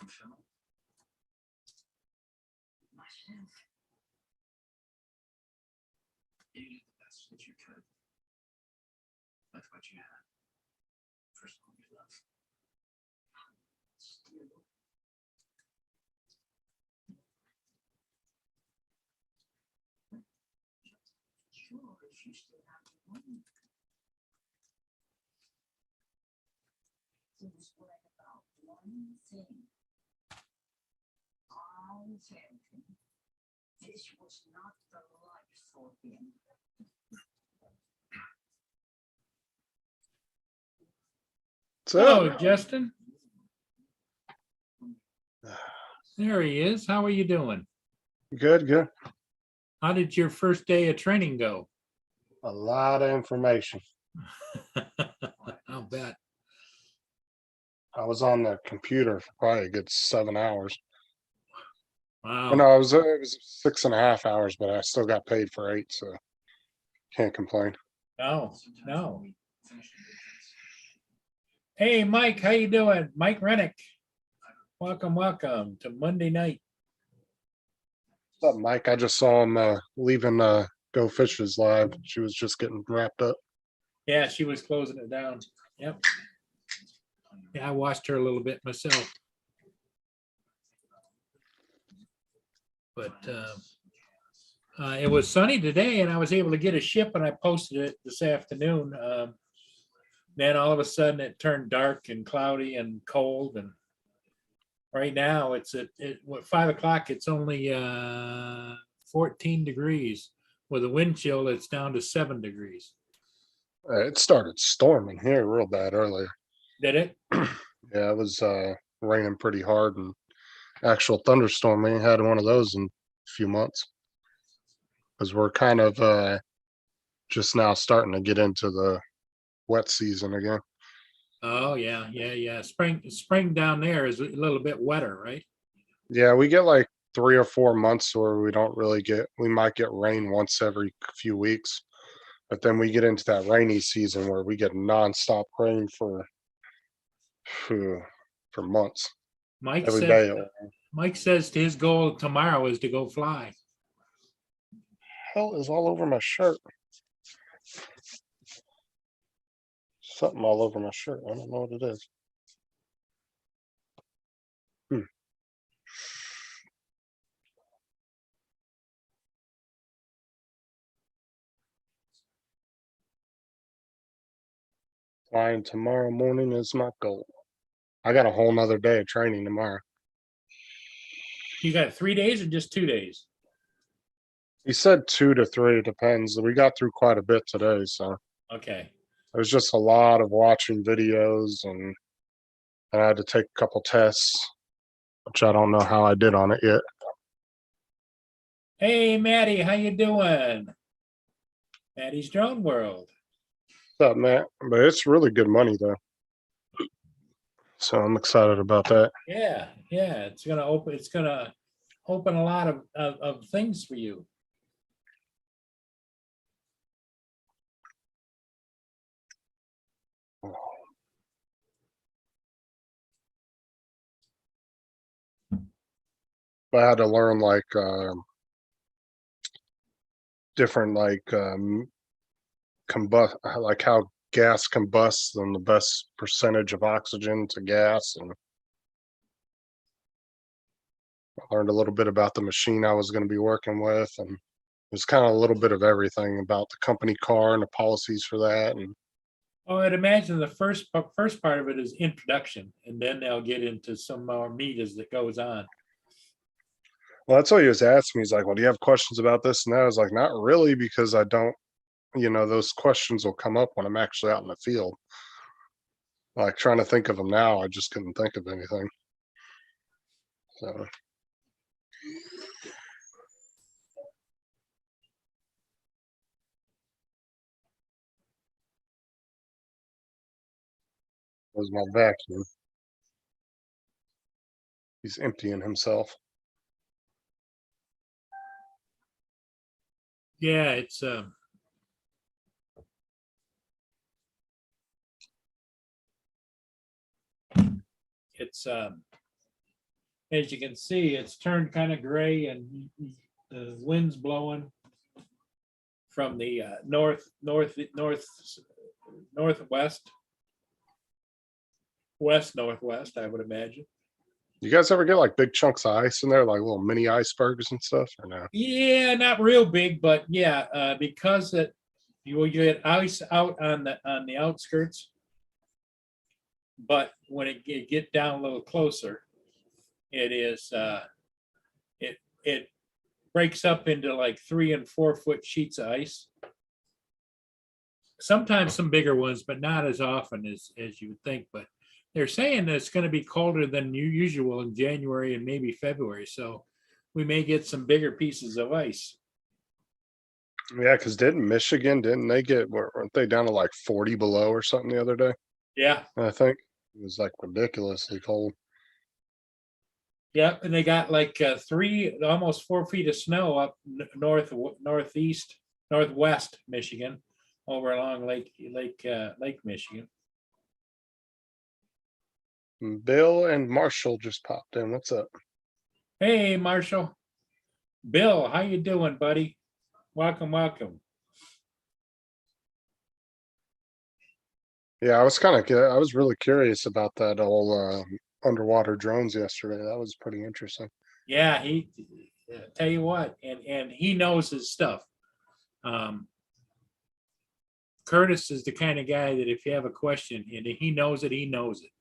You did the best that you could with what you had for so long you love. Sure, if you still have the money. He was worried about one thing. All Hampton. This was not the life for him. So, Hello, Justin. There he is. How are you doing? good, good. How did your first day of training go? A lot of information. I'll bet. I was on the computer for probably a good 7 hours. Wow. Oh, no, it was 6.5 hours, but I still got paid for 8, so can't complain. No, no. Hey, Mike, how you doing? Mike Rennick. Welcome, welcome to Monday night. What's up, Mike? I just saw him leaving Go Fishes live. She was just getting wrapped up. Yeah, she was closing it down. Yep. Yeah, I watched her a little bit myself. But it was sunny today and I was able to get a ship and I posted it this afternoon. Then all of a sudden it turned dark and cloudy and cold, and right now it's at 5 o'clock. It's only 14 degrees. With a wind chill, it's down to 7 degrees. It started storming here real bad earlier. Did it? Yeah, it was raining pretty hard and actual thunderstorm. We ain't had one of those in a few months. Because we're kind of just now starting to get into the wet season again. Oh yeah, yeah, yeah. Spring down there is a little bit wetter, right? Yeah, we get like 3 or 4 months where we might get rain once every few weeks. But then we get into that rainy season where we get nonstop rain for months. Mike Every said. day. Mike says his goal tomorrow is to go fly. Hell is all over my shirt. Something all over my shirt. I don't know what it is. Flying tomorrow morning is my goal. I got a whole nother day of training tomorrow. You got 3 days or just 2 days? He said 2 to 3, depends. We got through quite a bit today, so Okay. there's just a lot of watching videos, and I had to take a couple tests, which I don't know how I did on it yet. Hey, Maddie, how you doing? Maddie's Drone World. What's up, Matt? But it's really good money though, so I'm excited about that. Yeah, yeah. It's gonna open a lot of things for you. I had to learn like different combust, like how gas combusts and the best percentage of oxygen to gas, and I learned a little bit about the machine I was going to be working with, and it was kind of a little bit of everything about the company car and the policies for that. And Oh, I'd imagine the first part of it is introduction, and then they'll get into some more meat as it goes on. well, that's what he was asking me. He's like, well, do you have questions about this and that? I was like, not really, because I don't, those questions will come up when I'm actually out in the field. Like trying to think of them now, I just couldn't think of anything. So was my vacuum. He's emptying himself. Yeah, it's as you can see, it's turned kind of gray and the wind's blowing from the northwest, west northwest, I would imagine. You guys ever get like big chunks of ice in there, like little mini icebergs and stuff, or no? Yeah, not real big, but yeah, because it you will get ice out on the outskirts, but when it get down a little closer, it is it breaks up into like 3 and 4 foot sheets of ice. Sometimes some bigger ones, but not as often as you would think. But they're saying that it's going to be colder than usual in January and maybe February, so we may get some bigger pieces of ice. Yeah, because didn't Michigan, didn't they get, weren't they down to like 40 below or something the other day? Yeah, I think it was like ridiculously cold. yeah, and they got like 3, almost 4 feet of snow up northwest Michigan, over along Lake Michigan. Bill and Marshall just popped in. What's up? Hey, Marshall. Bill, how you doing, buddy? Welcome. Yeah, I was really curious about that whole underwater drones yesterday. That was pretty interesting. Yeah, he tell you what, and he knows his stuff. Curtis is the kind of guy that if you have a question and he knows it, he knows it.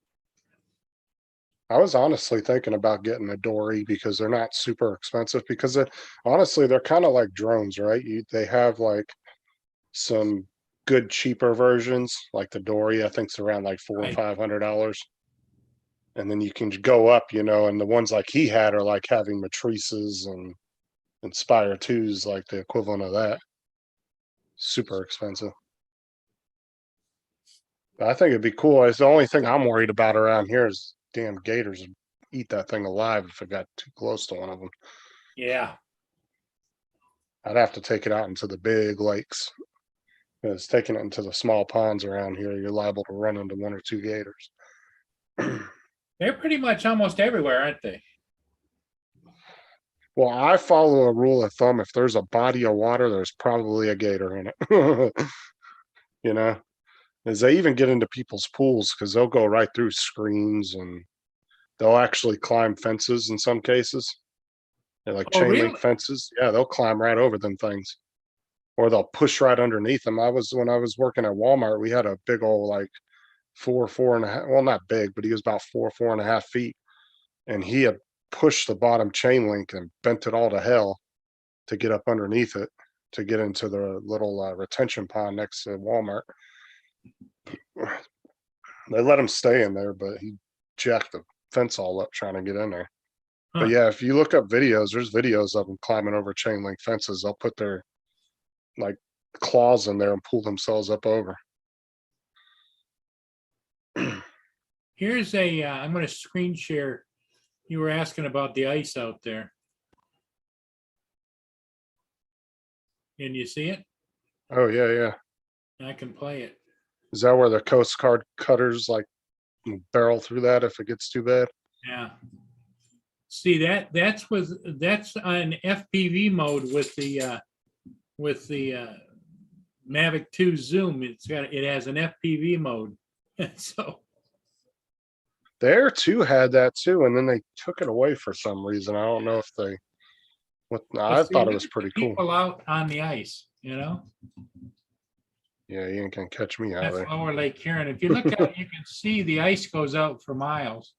I was honestly thinking about getting a Dory because they're not super expensive because honestly, they're kind of like drones, right? They have like some good cheaper versions, like the Dory, I think it's around like $400 or Right. $500. And then you can go up, and the ones like he had are like having matrices and Inspire 2s, like the equivalent of that. Super expensive. But I think it'd be cool. It's the only thing I'm worried about around here is damn gators would eat that thing alive if it got too close to one of them. Yeah. I'd have to take it out into the big lakes. Because taking it into the small ponds around here, you're liable to run into 1 or 2 gators. They're pretty much almost everywhere, aren't they? Well, I follow a rule of thumb. If there's a body of water, there's probably a gator in it. you know, as they even get into people's pools because they'll go right through screens and they'll actually climb fences in some cases. They're like Oh, chain really? link fences. Yeah, they'll climb right over them things. Or they'll push right underneath them. When I was working at Walmart, we had a big old like 4.5, well, not big, but he was about 4.5 feet. And he had pushed the bottom chain link and bent it all to hell to get up underneath it to get into the little retention pond next to Walmart. They let him stay in there, but he jacked the fence all up trying to get in there. Huh. But yeah, if you look up videos, there's videos of them climbing over chain link fences. They'll put their like claws in there and pull themselves up over. Here's I'm going to screen share. You were asking about the ice out there. Can you see it? Oh yeah. I can play it. Is that where the Coast Guard cutters like barrel through that if it gets too bad? Yeah. See that's on FPV mode with the Mavic 2 Zoom. It has an FPV mode. So There too had that too, and then they took it away for some reason. I don't know if they. I see, thought it look was at the pretty cool. people out on the ice, Yeah, you ain't gonna catch me out That's there. Lower Lake Huron. If you look out, you can see the ice goes out for miles.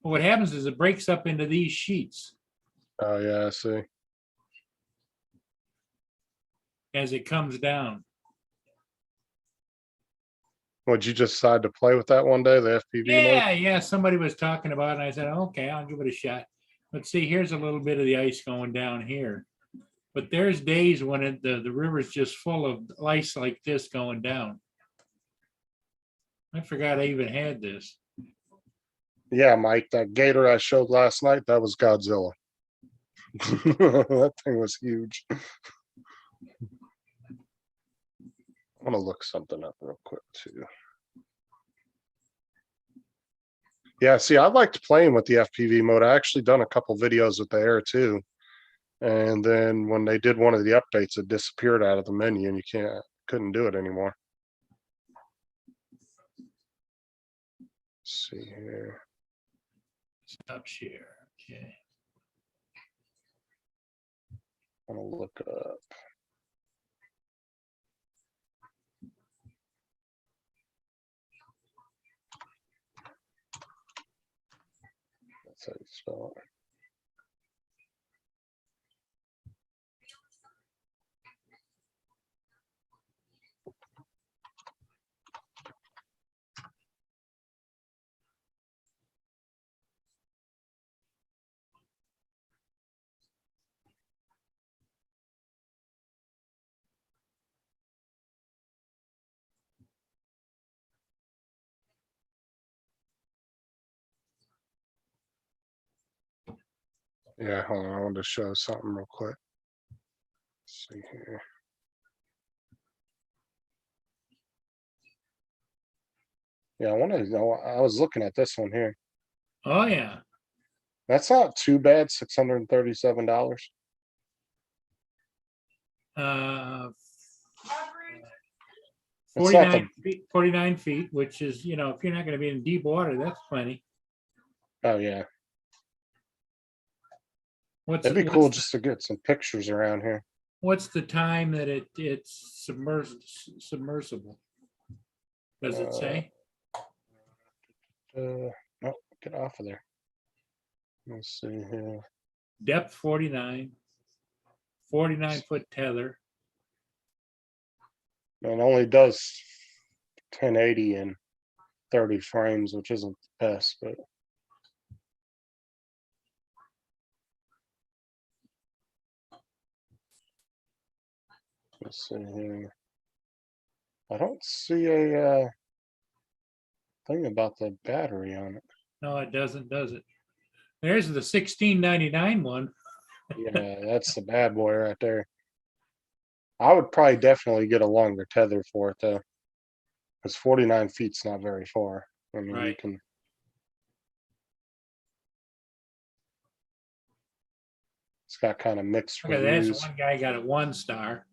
But what happens is it breaks up into these sheets Oh yeah, I see. as it comes down. Would you just decide to play with that one day, the FPV mode? Yeah, somebody was talking about it, and I said, okay, I'll give it a shot. But see, here's a little bit of the ice going down here. But there's days when the river's just full of ice like this going down. I forgot I even had this. Yeah, Mike, that gator I showed last night, that was Godzilla. That thing was huge. I want to look something up real quick too. Yeah, see, I liked playing with the FPV mode. I actually done a couple videos with the Air too. And then when they did one of the updates, it disappeared out of the menu and you couldn't do it anymore. Let's see here. Stop share. Okay. I'm gonna look up. That's how you spell it. Yeah, hold on. I wanted to show something real quick. Let's see here. Yeah, I want to know. I was looking at this one here. Oh, yeah. That's not too bad. $637. Uh, It's not the. 49 feet, which is, you know, if you're not gonna be in deep water, that's plenty. Oh yeah, What's, it'd be cool what's, just to get some pictures around here. what's the time that it's submersible? Does it say? No, get off of there. Let's see here. Depth 49, 49-foot tether. It only does 1080 and 30 frames, which isn't the best, but let's see here. I don't see a thing about the battery on it. No, it doesn't, does it? There's the 1699 one. Yeah, that's the bad boy right there. I would probably definitely get a longer tether for it though, because 49 feet's not very far. I mean, you Right. can. It's got kind of mixed Okay, that's reviews. one guy got a 1-star.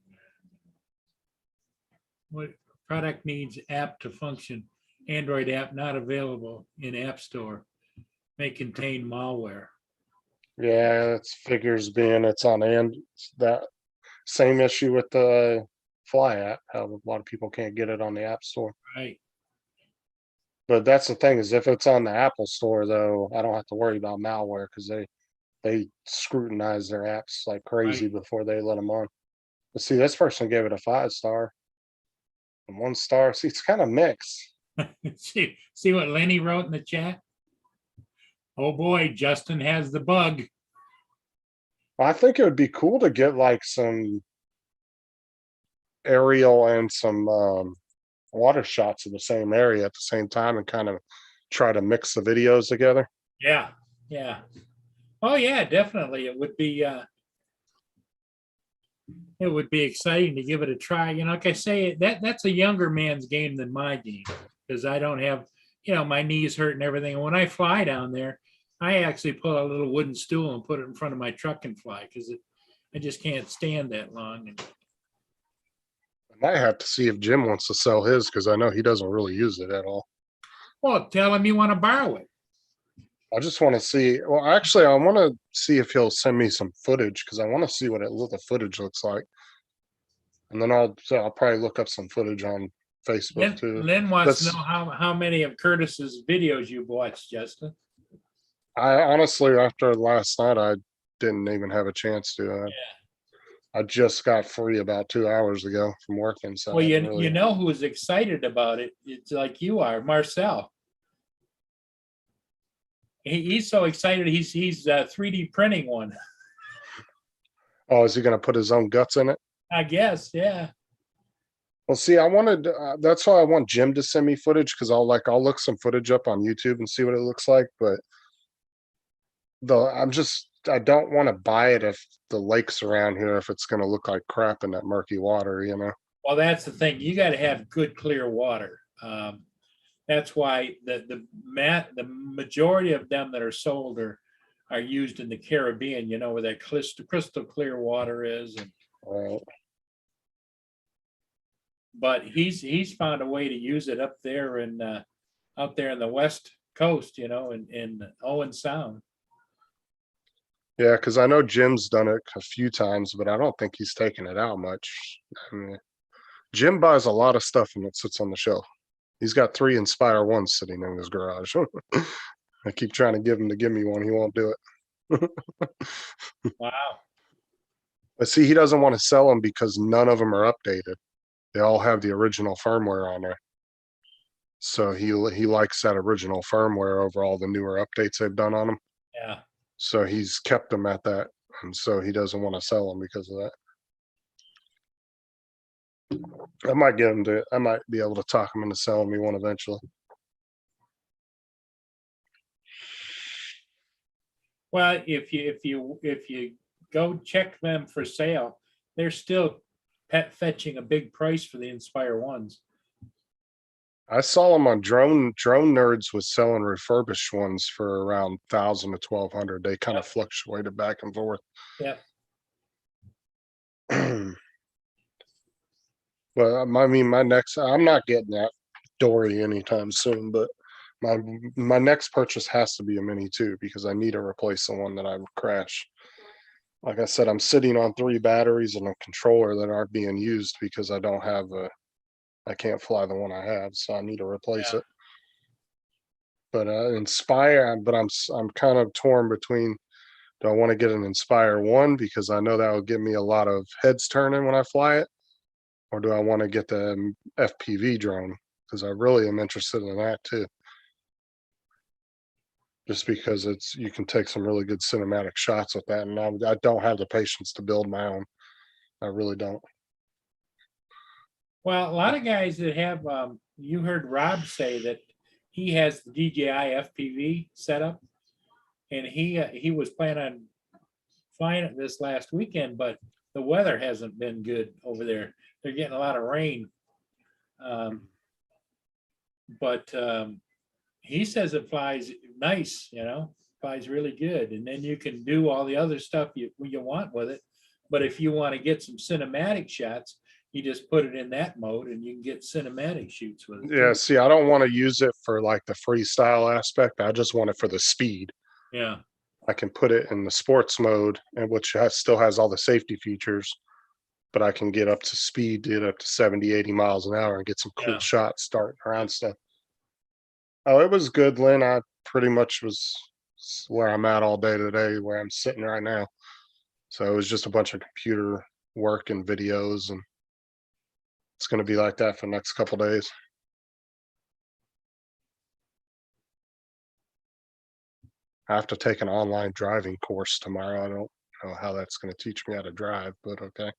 What product needs app to function? Android app not available in App Store. May contain malware. Yeah, it's figures being it's on and that same issue with the Fly app. How a lot of people can't get it on the App Store. Right. But that's the thing is if it's on the Apple Store though, I don't have to worry about malware because they scrutinize their apps like crazy Right. before they let them on. But see, this person gave it a 5-star and 1-star. See, it's kind of mixed. See what Lenny wrote in the chat? Oh boy, Justin has the bug. I think it would be cool to get like some aerial and some water shots of the same area at the same time and kind of try to mix the videos together. Yeah, yeah. Oh yeah, definitely. It would be exciting to give it a try. You know, like I say, that's a younger man's game than my game because I don't have, you know, my knees hurt and everything. And when I fly down there, I actually pull out a little wooden stool and put it in front of my truck and fly because I just can't stand that long. And I might have to see if Jim wants to sell his because I know he doesn't really use it at all. well, tell him you want to borrow it. I just want to see. Well, actually, I want to see if he'll send me some footage because I want to see what the footage looks like, and then I'll probably look up some footage on Facebook too. Lynn wants to That's- know how many of Curtis's videos you've watched, Justin. I honestly, after last night, I didn't even have a chance to. I just got free about 2 hours ago from working. So Well, I you didn't really- know who's excited about it? It's like you are, Marcel. He's so excited. He's 3D printing one. Oh, is he going to put his own guts in it? I guess, yeah. Well, see, I wanted. That's why I want Jim to send me footage because I'll look some footage up on YouTube and see what it looks like. But I don't want to buy it if the lake's around here if it's going to look like crap in that murky water, you know. Well, that's the thing. You got to have good, clear water. That's why the majority of them that are sold are used in the Caribbean, you know, where that crystal clear water is. And Right. but he's found a way to use it up there in the West Coast, you know, in Owen Sound. Yeah, because I know Jim's done it a few times, but I don't think he's taken it out much. I mean, Jim buys a lot of stuff and it sits on the shelf. He's got 3 Inspire ones sitting in his garage. I keep trying to give him to give me one. He won't do it. Wow. But see, he doesn't want to sell them because none of them are updated. They all have the original firmware on there. So he likes that original firmware over all the newer updates they've done on them. Yeah. So he's kept them at that. And so he doesn't want to sell them because of that. I might be able to talk him into selling me one eventually. Well, if you go check them for sale, they're still fetching a big price for the Inspire ones. I saw them on Drone Nerds was selling refurbished ones for around 1,000 to 1,200. They kind of fluctuated back and forth. Yeah. But I mean, I'm not getting that Dory anytime soon, but my next purchase has to be a Mini 2 because I need to replace the one that I crashed. Like I said, I'm sitting on 3 batteries and a controller that aren't being used because I can't fly the one I have, so I need to replace it. But Inspire, but I'm kind of torn between, do I want to get an Inspire 1 because I know that will give me a lot of heads turning when I fly it, or do I want to get the FPV drone because I really am interested in that too. Just because you can take some really good cinematic shots with that, and I don't have the patience to build my own. I really don't. Well, a lot of guys that have, you heard Rob say that he has the DJI FPV setup, and he was planning on flying it this last weekend, but the weather hasn't been good over there. They're getting a lot of rain. But he says it flies nice, you know, flies really good. And then you can do all the other stuff you want with it. But if you want to get some cinematic shots, you just put it in that mode and you can get cinematic shoots with it. Yeah, see, I don't want to use it for like the freestyle aspect. I just want it for the speed. Yeah. I can put it in the sports mode, and which still has all the safety features, but I can get up to speed, get up to 70, 80 miles an hour and get some cool shots starting around stuff. Oh, it was good, Lynn. I pretty much was where I'm at all day today, where I'm sitting right now. So it was just a bunch of computer work and videos, and it's going to be like that for the next couple days. I have to take an online driving course tomorrow. I don't know how that's going to teach me how to drive, but okay.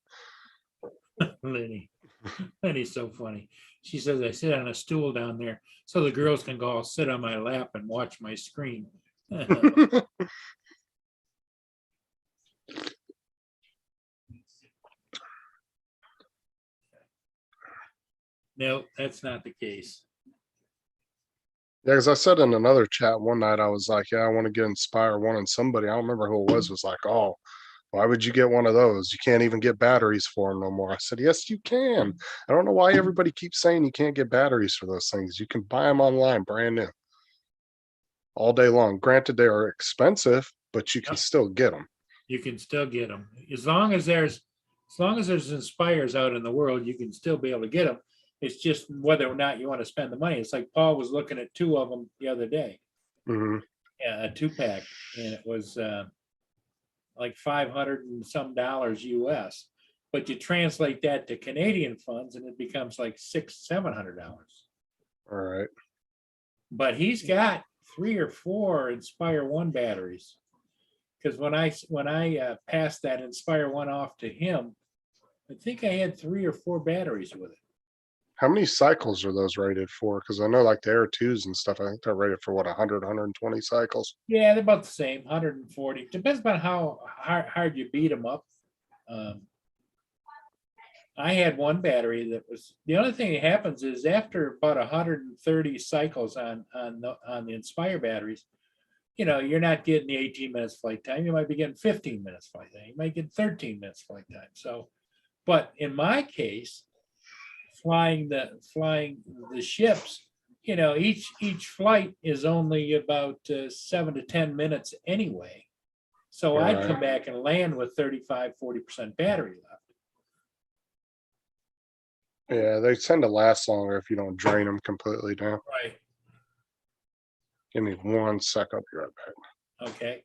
Lenny's so funny. She says I sit on a stool down there so the girls can go all sit on my lap and watch my screen. No, that's not the case. Yeah, because I said in another chat one night, I was like, yeah, I want to get Inspire 1, and somebody, I don't remember who it was like, oh, why would you get one of those? You can't even get batteries for them no more. I said, yes, you can. I don't know why everybody keeps saying you can't get batteries for those things. You can buy them online, brand new, all day long. Granted, they are expensive, but you can still get them. You can still get them. As long as there's Inspires out in the world, you can still be able to get them. It's just whether or not you want to spend the money. It's like Paul was looking at 2 of them the other day. Mm-hmm. Yeah, a 2-pack, and it was like $500 and some US. But you translate that to Canadian funds, and it becomes like $600-700. All right. But he's got 3 or 4 Inspire 1 batteries. Because when I passed that Inspire 1 off to him, I think I had 3 or 4 batteries with it. How many cycles are those rated for? Because I know like the Air 2s and stuff, I think they're rated for what, 100, 120 cycles? Yeah, they're about the same, 140. Depends on how hard you beat them up. I had one battery that was, the only thing that happens is after about 130 cycles on the Inspire batteries, you're not getting the 18 minutes flight time. You might be getting 15 minutes flight time. You might get 13 minutes flight time. So, but in my case, flying the ships, each flight is only about 7 to 10 minutes anyway. So I'd come back and land with 35-40% battery left. Yeah, they tend to last longer if you don't drain them completely down. Right. Give me 1 sec, I'll be right back. Okay.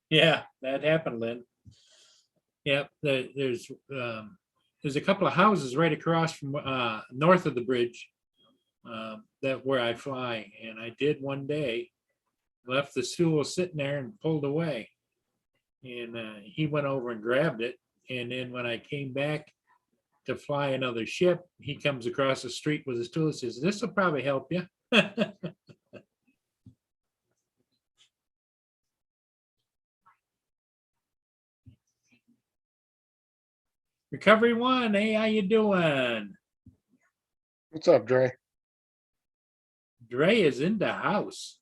Yeah, that happened, Lynn. Yep, there's a couple of houses right across from north of the bridge that where I fly, and I did one day, left the stool sitting there and pulled away, and he went over and grabbed it, and then when I came back to fly another ship, he comes across the street with his tool and says, "This will probably help you." Recovery One, hey, how you doing? What's up, Dre? Dre is in the house.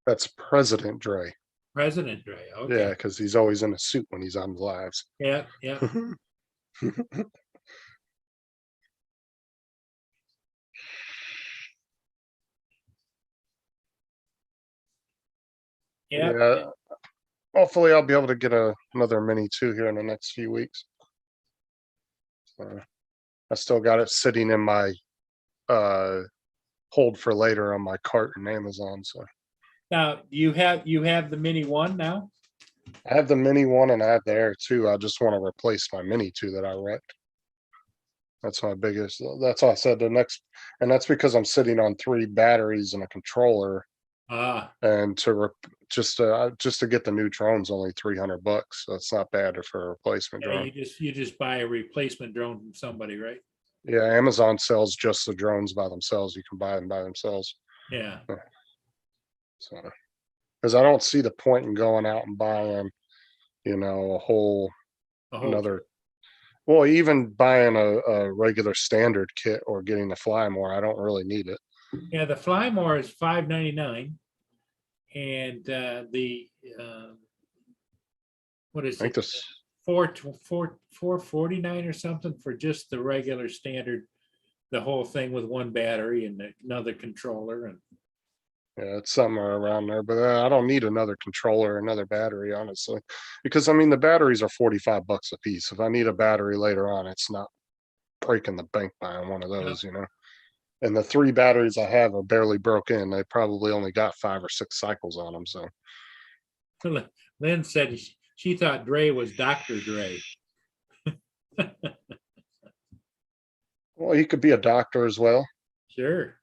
That's President Dre. President Dre. Yeah, Okay. because he's always in a suit when he's on the lives. Yeah. Yeah. Yeah. Yeah. Hopefully I'll be able to get another Mini 2 here in the next few weeks. I still got it sitting in my hold for later on my cart in Amazon. So Now you have the Mini One now. I have the Mini 1 and I have the Air 2. I just want to replace my Mini 2 that I wrecked. That's my biggest. That's all I said. The next, and that's because I'm sitting on 3 batteries and a controller, Ah, and just to get the new drone's only $300, so it's not bad for a replacement yeah, drone. you just buy a replacement drone from somebody, right? Yeah, Amazon sells just the drones by themselves. You can buy them by themselves. Yeah. So, because I don't see the point in going out and buying, a whole A whole- another. Well, even buying a regular standard kit or getting the Fly More, I don't really need it. Yeah, the Fly More is $599, and the what is I think it? this. $449 or something for just the regular standard, the whole thing with one battery and another controller and. Yeah, it's somewhere around there, but I don't need another controller, another battery, honestly, because I mean the batteries are $45 a piece. If I need a battery later on, it's not breaking the bank buying one of those, And the 3 batteries I have are barely broke in. They probably only got 5 or 6 cycles on them. So Lynn said she thought Dre was Dr. Dre. well, he could be a doctor as well. Sure.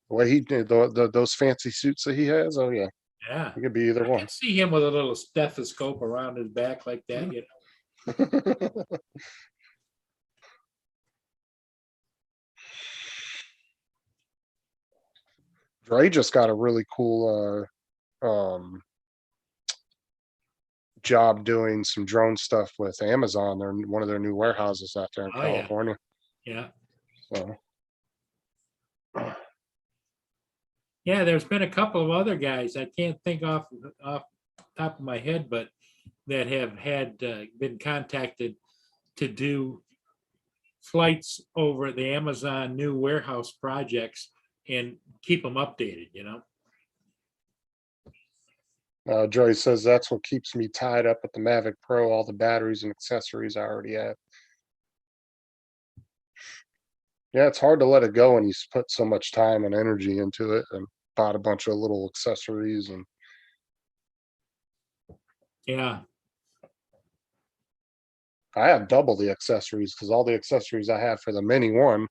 The way he did those fancy suits that he has. Oh yeah, Yeah. he could be either I one. can see him with a little stethoscope around his back like that. Dre just got a really cool job doing some drone stuff with Amazon. They're one of their new warehouses out there in Oh, yeah. California. Yeah. So Yeah, there's been a couple of other guys, I can't think off top of my head, but that have had been contacted to do flights over the Amazon new warehouse projects and keep them updated, Dre says that's what keeps me tied up at the Mavic Pro, all the batteries and accessories I already have. Yeah, it's hard to let it go when you put so much time and energy into it and bought a bunch of little accessories and Yeah. I have double the accessories because all the accessories I have for the Mini 1,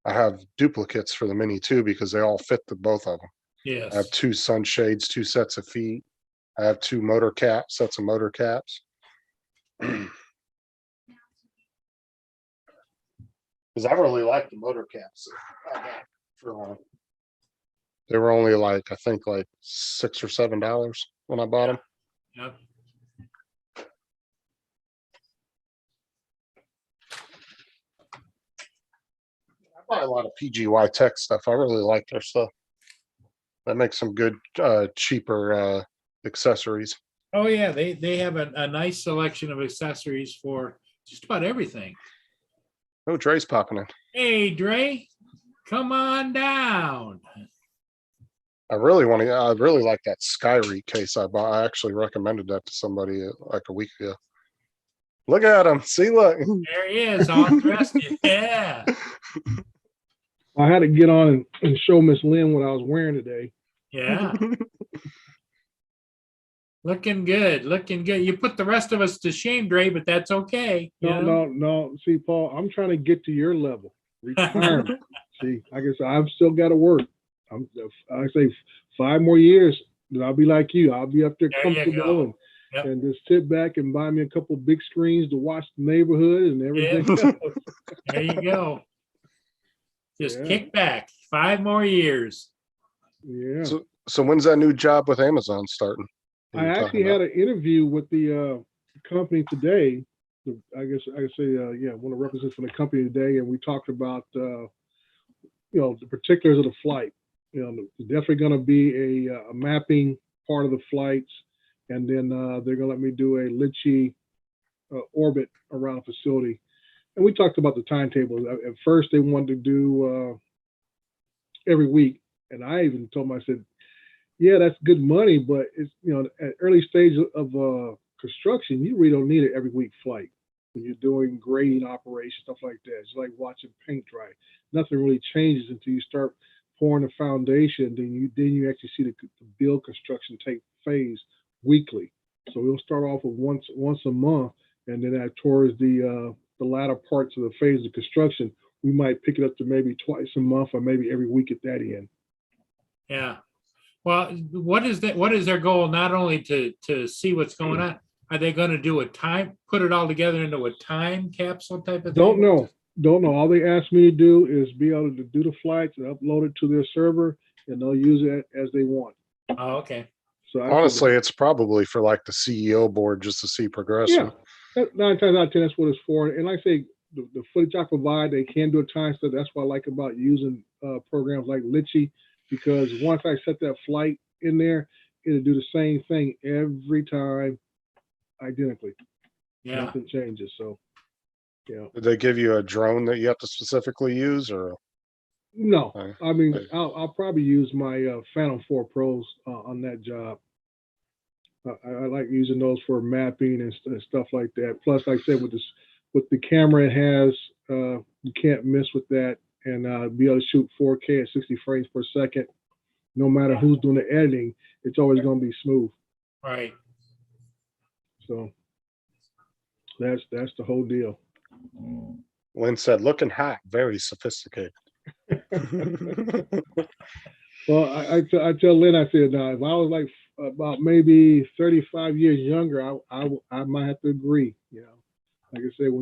I have duplicates for the Mini 2 because they all fit the both of them. Yes. I have 2 sunshades, 2 sets of feet. I have 2 motor caps, sets of motor caps. Because I really like the motor caps. I got for, they were only like, I think like $6 or $7 when I bought them. Yep. I buy a lot of PGY Tech stuff. I really like their stuff. That makes some good, cheaper accessories. Oh, yeah, they have a nice selection of accessories for just about everything. Oh, Dre's popping in. Hey, Dre, come on down. I really like that Skyreek case I bought. I actually recommended that to somebody like a week ago. Look at him. See, look. There he is, all dressed. Yeah. I had to get on and show Miss Lynn what I was wearing today. Yeah. Looking good, looking good. You put the rest of us to shame, Dre, but that's okay. you know? No. See, Paul, I'm trying to get to your level. Retirement. See, I guess I've still got to work. I say 5 more years, then I'll be like you. I'll be up there There you comfortable go. and, Yep. and just sit back and buy me a couple big screens to watch the neighborhood and everything Yeah. else. There you go. Just Yeah. kick back 5 more years. Yeah. So when's that new job with Amazon starting? that I you're actually talking had about? an interview with the company today. I guess I could say, one of the representatives from the company today, and we talked about, the particulars of the flight. There's definitely going to be a mapping part of the flights, and then they're going to let me do a Litchi orbit around the facility. And we talked about the timetable. At first, they wanted to do every week, and I even told them, I said, yeah, that's good money, but it's, at early stage of construction, you really don't need an every week flight when you're doing grading operations, stuff like that. It's like watching paint dry. Nothing really changes until you start pouring the foundation. Then you actually see the build construction take phase weekly. So we'll start off with once a month, and then towards the latter parts of the phase of construction, we might pick it up to maybe twice a month or maybe every week at that end. Yeah. Well, what is their goal? Not only to see what's going on, are they going to put it all together into a time capsule type of thing? Don't know. All they asked me to do is be able to do the flights and upload it to their server, and they'll use it as they want. Oh, okay. So Honestly, it's probably for like the CEO board just to see progression. yeah, 9 times out of 10, that's what it's for. And like I say, the footage I provide, they can do a time study. That's what I like about using programs like Litchi, because once I set that flight in there, it'll do the same thing every time, identically. Yeah. Nothing changes. So, Did they give you a drone that you have to specifically use, or? no, Okay. I mean, Okay. I'll probably use my Phantom 4 Pros on that job. I like using those for mapping and stuff like that. Plus, like I said, with the camera it has, you can't miss with that, and be able to shoot 4K at 60 frames per second. No matter who's doing the editing, it's always going to be smooth. Right. So that's the whole deal. Lynn said, looking hot, very sophisticated. Well, I tell Lynn, I said, now if I was like about maybe 35 years younger, I might have to agree. Like I said,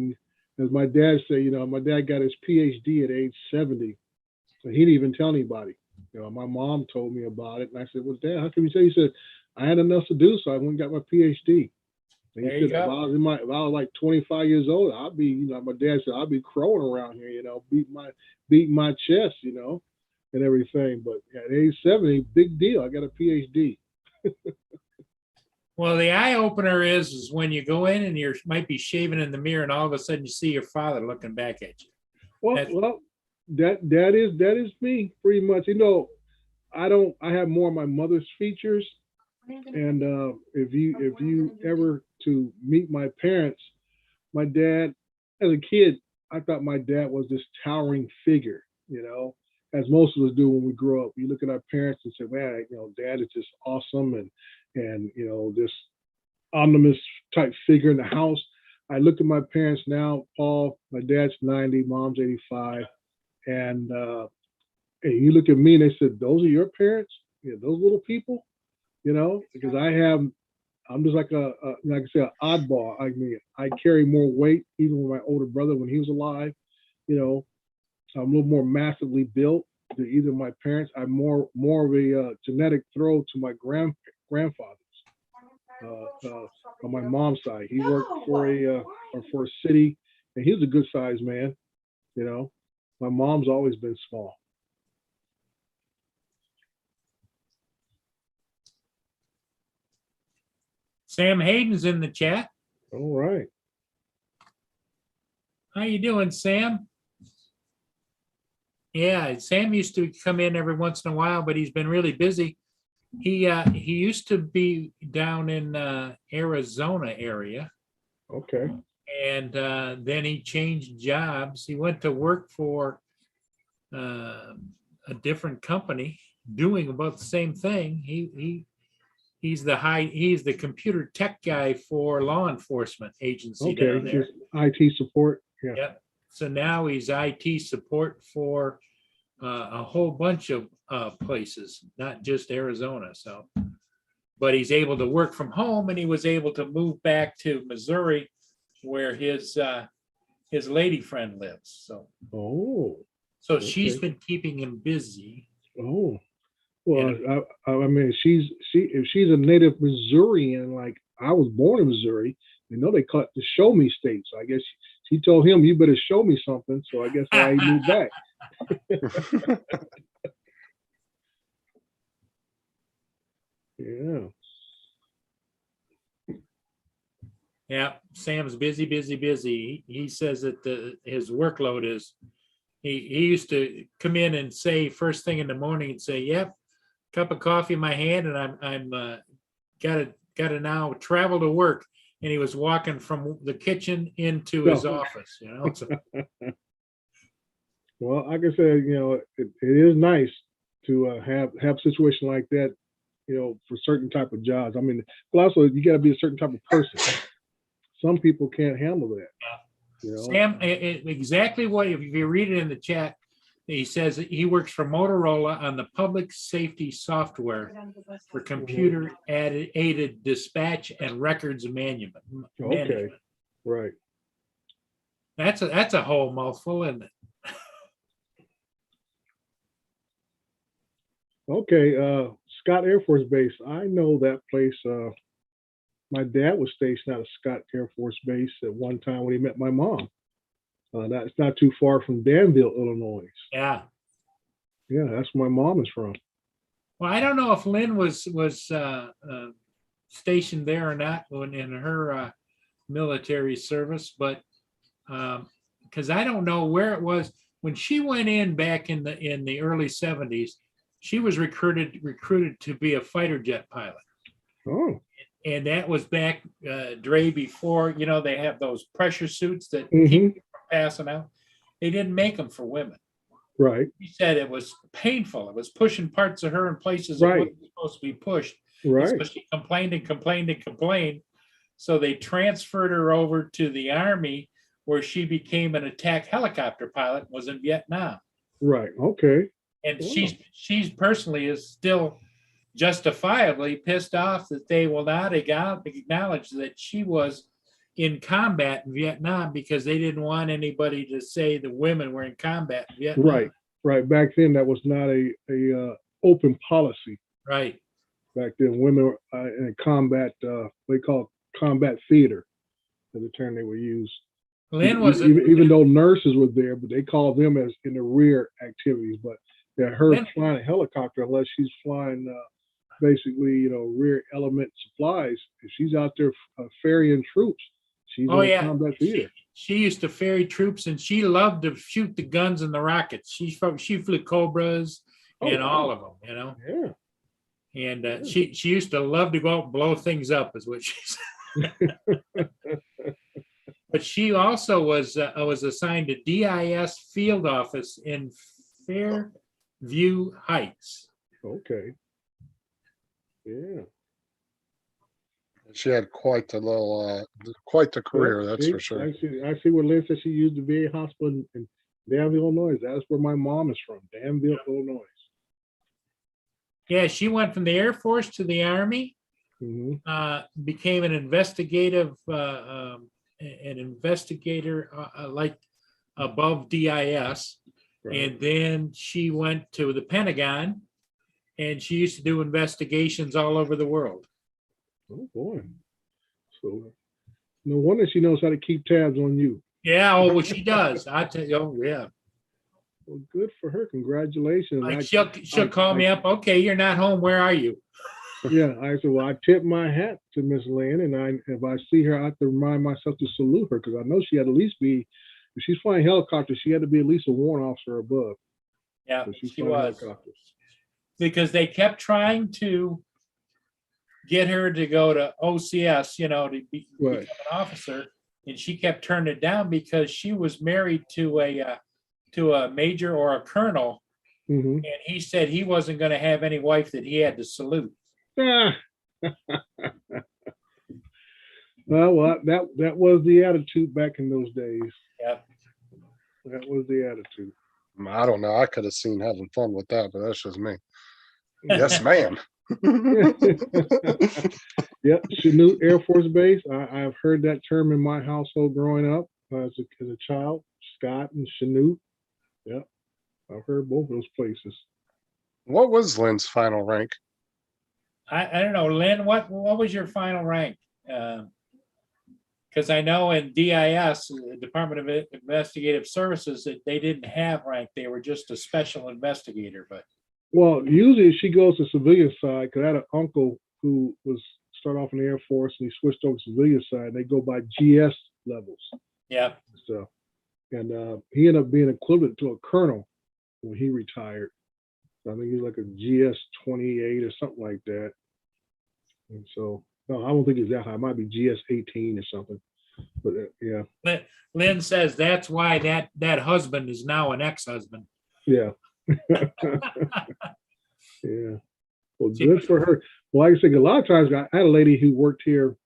as my dad said, my dad got his PhD at age 70, so he didn't even tell anybody. My mom told me about it, and I said, well, Dad, how come you say? He said, I had enough to do, so I went and got my PhD. And he There you said, if go. I was like 25 years old, I'd be, my dad said, I'd be crowing around here, beating my chest, and everything. But at age 70, big deal. I got a PhD. Well, the eye opener is when you go in and you might be shaving in the mirror, and all of a sudden you see your father looking back at you. Well, that is me pretty much. I have more of my mother's features. And if you ever to meet my parents, my dad, as a kid, I thought my dad was this towering figure, as most of us do when we grow up. You look at our parents and say, man, Dad is just awesome and this omnibus type figure in the house. I look at my parents now, Paul, my dad's 90, mom's 85. And you look at me and they said, those are your parents? Those little people? Because I I'm just like like I said, oddball. I mean, I carry more weight even with my older brother when he was alive. You know, I'm a little more massively built than either of my parents. I'm more of a genetic throw to my grandfather on my mom's side. He worked for a city, and he was a good sized man. You know, my mom's always been small. Sam Hayden's in the chat. All right. How you doing, Sam? Yeah, Sam used to come in every once in a while, but he's been really busy. He used to be down in Arizona area, Okay. and then he changed jobs. He went to work for a different company doing about the same thing. He's the computer tech guy for law enforcement agency down Okay. there. Just IT support. Yeah. Yep. So now he's IT support for a whole bunch of places, not just Arizona. So, but he's able to work from home, and he was able to move back to Missouri, where his lady friend lives. So, Oh. she's Okay. been keeping him busy. Oh. Well, I mean, if she's a native Missourian, like I was born in Missouri, you know, they cut the show me state. So I guess she told him, you better show me something. So I guess why he moved back. Yeah. Yeah, Sam's busy. He says that his workload is. He used to come in and say first thing in the morning and say, "Yep, cup of coffee in my hand, and I'm gotta now travel to work." And he was walking from the kitchen into his office. You know, so, Well, like I said, you know, it is nice to have a situation like that, you know, for certain type of jobs. I mean, but also you got to be a certain type of person. Some people can't handle that. You know? Sam, exactly what if you read it in the chat, he says that he works for Motorola on the public safety software for computer aided dispatch and records management. Okay, right. That's a whole mouthful, isn't it? Okay, Scott Air Force Base. I know that place. My dad was stationed out of Scott Air Force Base at one time when he met my mom. That's not too far from Danville, Illinois. Yeah. Yeah, that's where my mom is from. Well, I don't know if Lynn was stationed there or not when in her military service, but because I don't know where it was when she went in back in the early 70s. She was recruited to be a fighter jet pilot. Oh. And that was back, Dre, before, you know, they have those pressure suits that Mhm. keep you from passing out. They didn't make them for women. Right. She said it was painful. It was pushing parts of her in places Right. that wasn't supposed to be pushed. Right. So she complained. So they transferred her over to the Army, where she became an attack helicopter pilot, was in Vietnam. Right. Okay. And Wow. she's personally is still justifiably pissed off that they will not acknowledge that she was in combat in Vietnam, because they didn't want anybody to say the women were in combat in Vietnam. Right. Right. Back then, that was not a open policy. Right. Back then, women were in combat. They call it combat theater, is the term they would use. Lynn was even though nurses were there, but they called them as in the rear activities. But yeah, her Lynn, flying a helicopter, unless she's flying basically, you know, rear element supplies, if she's out there ferrying troops, she's oh in yeah, combat theater. she used to ferry troops, and she loved to shoot the guns and the rockets. She flew Cobras and all of them, you know. Yeah. And she used to love to go out and blow things up, is what she said. But she also was assigned to DIS field office in Fairview Heights. Okay. Yeah. She had quite the career, Yeah, that's see, for sure. I see where Lynn said she used the VA hospital in Danville, Illinois. That's where my mom is from, Danville, Illinois. Yeah, she went from the Air Force to the Army, became an investigator like above DIS. Right. And then she went to the Pentagon and she used to do investigations all over the world. Oh boy. So no wonder she knows how to keep tabs on you. Yeah, oh, well, she does. I tell you, oh, yeah. Well, good for her. Congratulations. Like she'll call me up. Okay, you're not home. Where are you? Yeah, I said, well, I tip my hat to Miss Lynn, and if I see her, I have to remind myself to salute her because I know she had to at least be, if she's flying helicopters, she had to be at least a warrant officer above. Yeah, So she's she flying was. helicopters. Because they kept trying to get her to go to OCS, to become Right. an officer, and she kept turning it down because she was married to a major or a colonel, Mm-hmm. and he said he wasn't going to have any wife that he had to salute. Ah. Well, that was the attitude back in those days. Yeah. That was the attitude. I don't know. I could have seen having fun with that, but that's just me. Yes, ma'am. Yep, Chanute Air Force Base. I've heard that term in my household growing up as a child. Scott and Chanute. Yep, I've heard both of those places. What was Lynn's final rank? I don't know, Lynn, what was your final rank? Because I know in DIS, the Department of Investigative Services, that they didn't have rank. They were just a special investigator. But Well, usually she goes to civilian side because I had an uncle who was started off in the Air Force and he switched over to civilian side. They go by GS levels. yeah, So, and he ended up being equivalent to a colonel when he retired. So I think he's like a GS 28 or something like that. And so, no, I don't think it's that high. It might be GS 18 or something. But yeah, Lynn says that's why that husband is now an ex-husband. yeah, yeah. Well, good for her. Well, like I said, a lot of times I had a lady who worked here.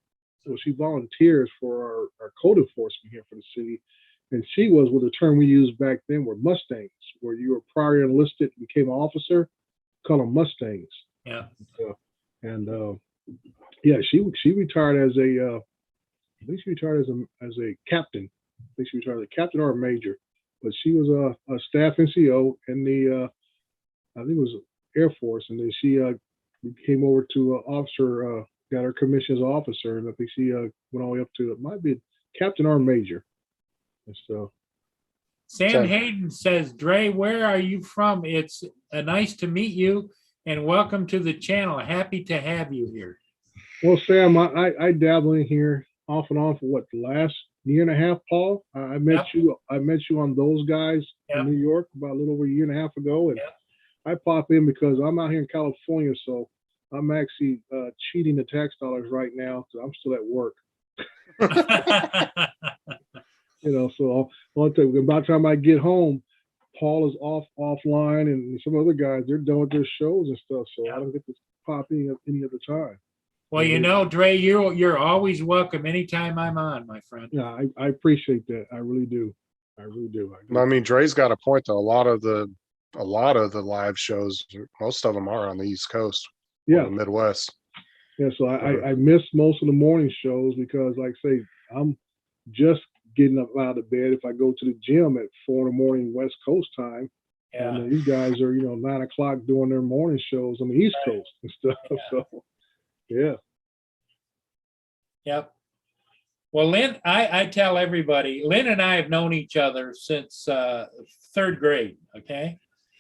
Well, she volunteers for our code enforcement here for the city. And she was, well, the term we used back then were Mustangs, where you were prior enlisted, became an officer, call them Mustangs. Yeah. Yeah, she retired as I think she retired as a captain. I think she retired as a captain or a major, but she was a staff NCO in the I think it was Air Force, and then she came over to officer, got her commission as officer, and I think she went all the way up to, it might be captain or major. And so, Sam Hayden says, Dre, where are you from? It's nice to meet you and welcome to the channel. Happy to have you here. well, Sam, I dabble in here off and on for what, the last year and a half, Paul. I met you on Those Guys in New York about a little over a year and a half ago, and I pop in because I'm out here in California, so I'm actually cheating the tax dollars right now because I'm still at work. So I'll tell you, by the time I get home, Paul is offline, and some other guys, they're done with their shows and stuff, so I don't get to pop in any other time. Well, Dre, you're always welcome anytime I'm on, my friend. Yeah, I appreciate that. I really do. I really do. I mean, Dre's got a point though. A lot of the live shows, most of them are on the East Coast, yeah, the Midwest. Yeah, so I miss most of the morning shows because, like I say, I'm just getting up out of bed if I go to the gym at 4 a.m. West Coast time. Yeah. And these guys are, 9 o'clock doing their morning shows on the East Coast and stuff. Yeah. So, yeah. Yep. Well, Lynn, I tell everybody, Lynn and I have known each other since 3rd grade. Okay.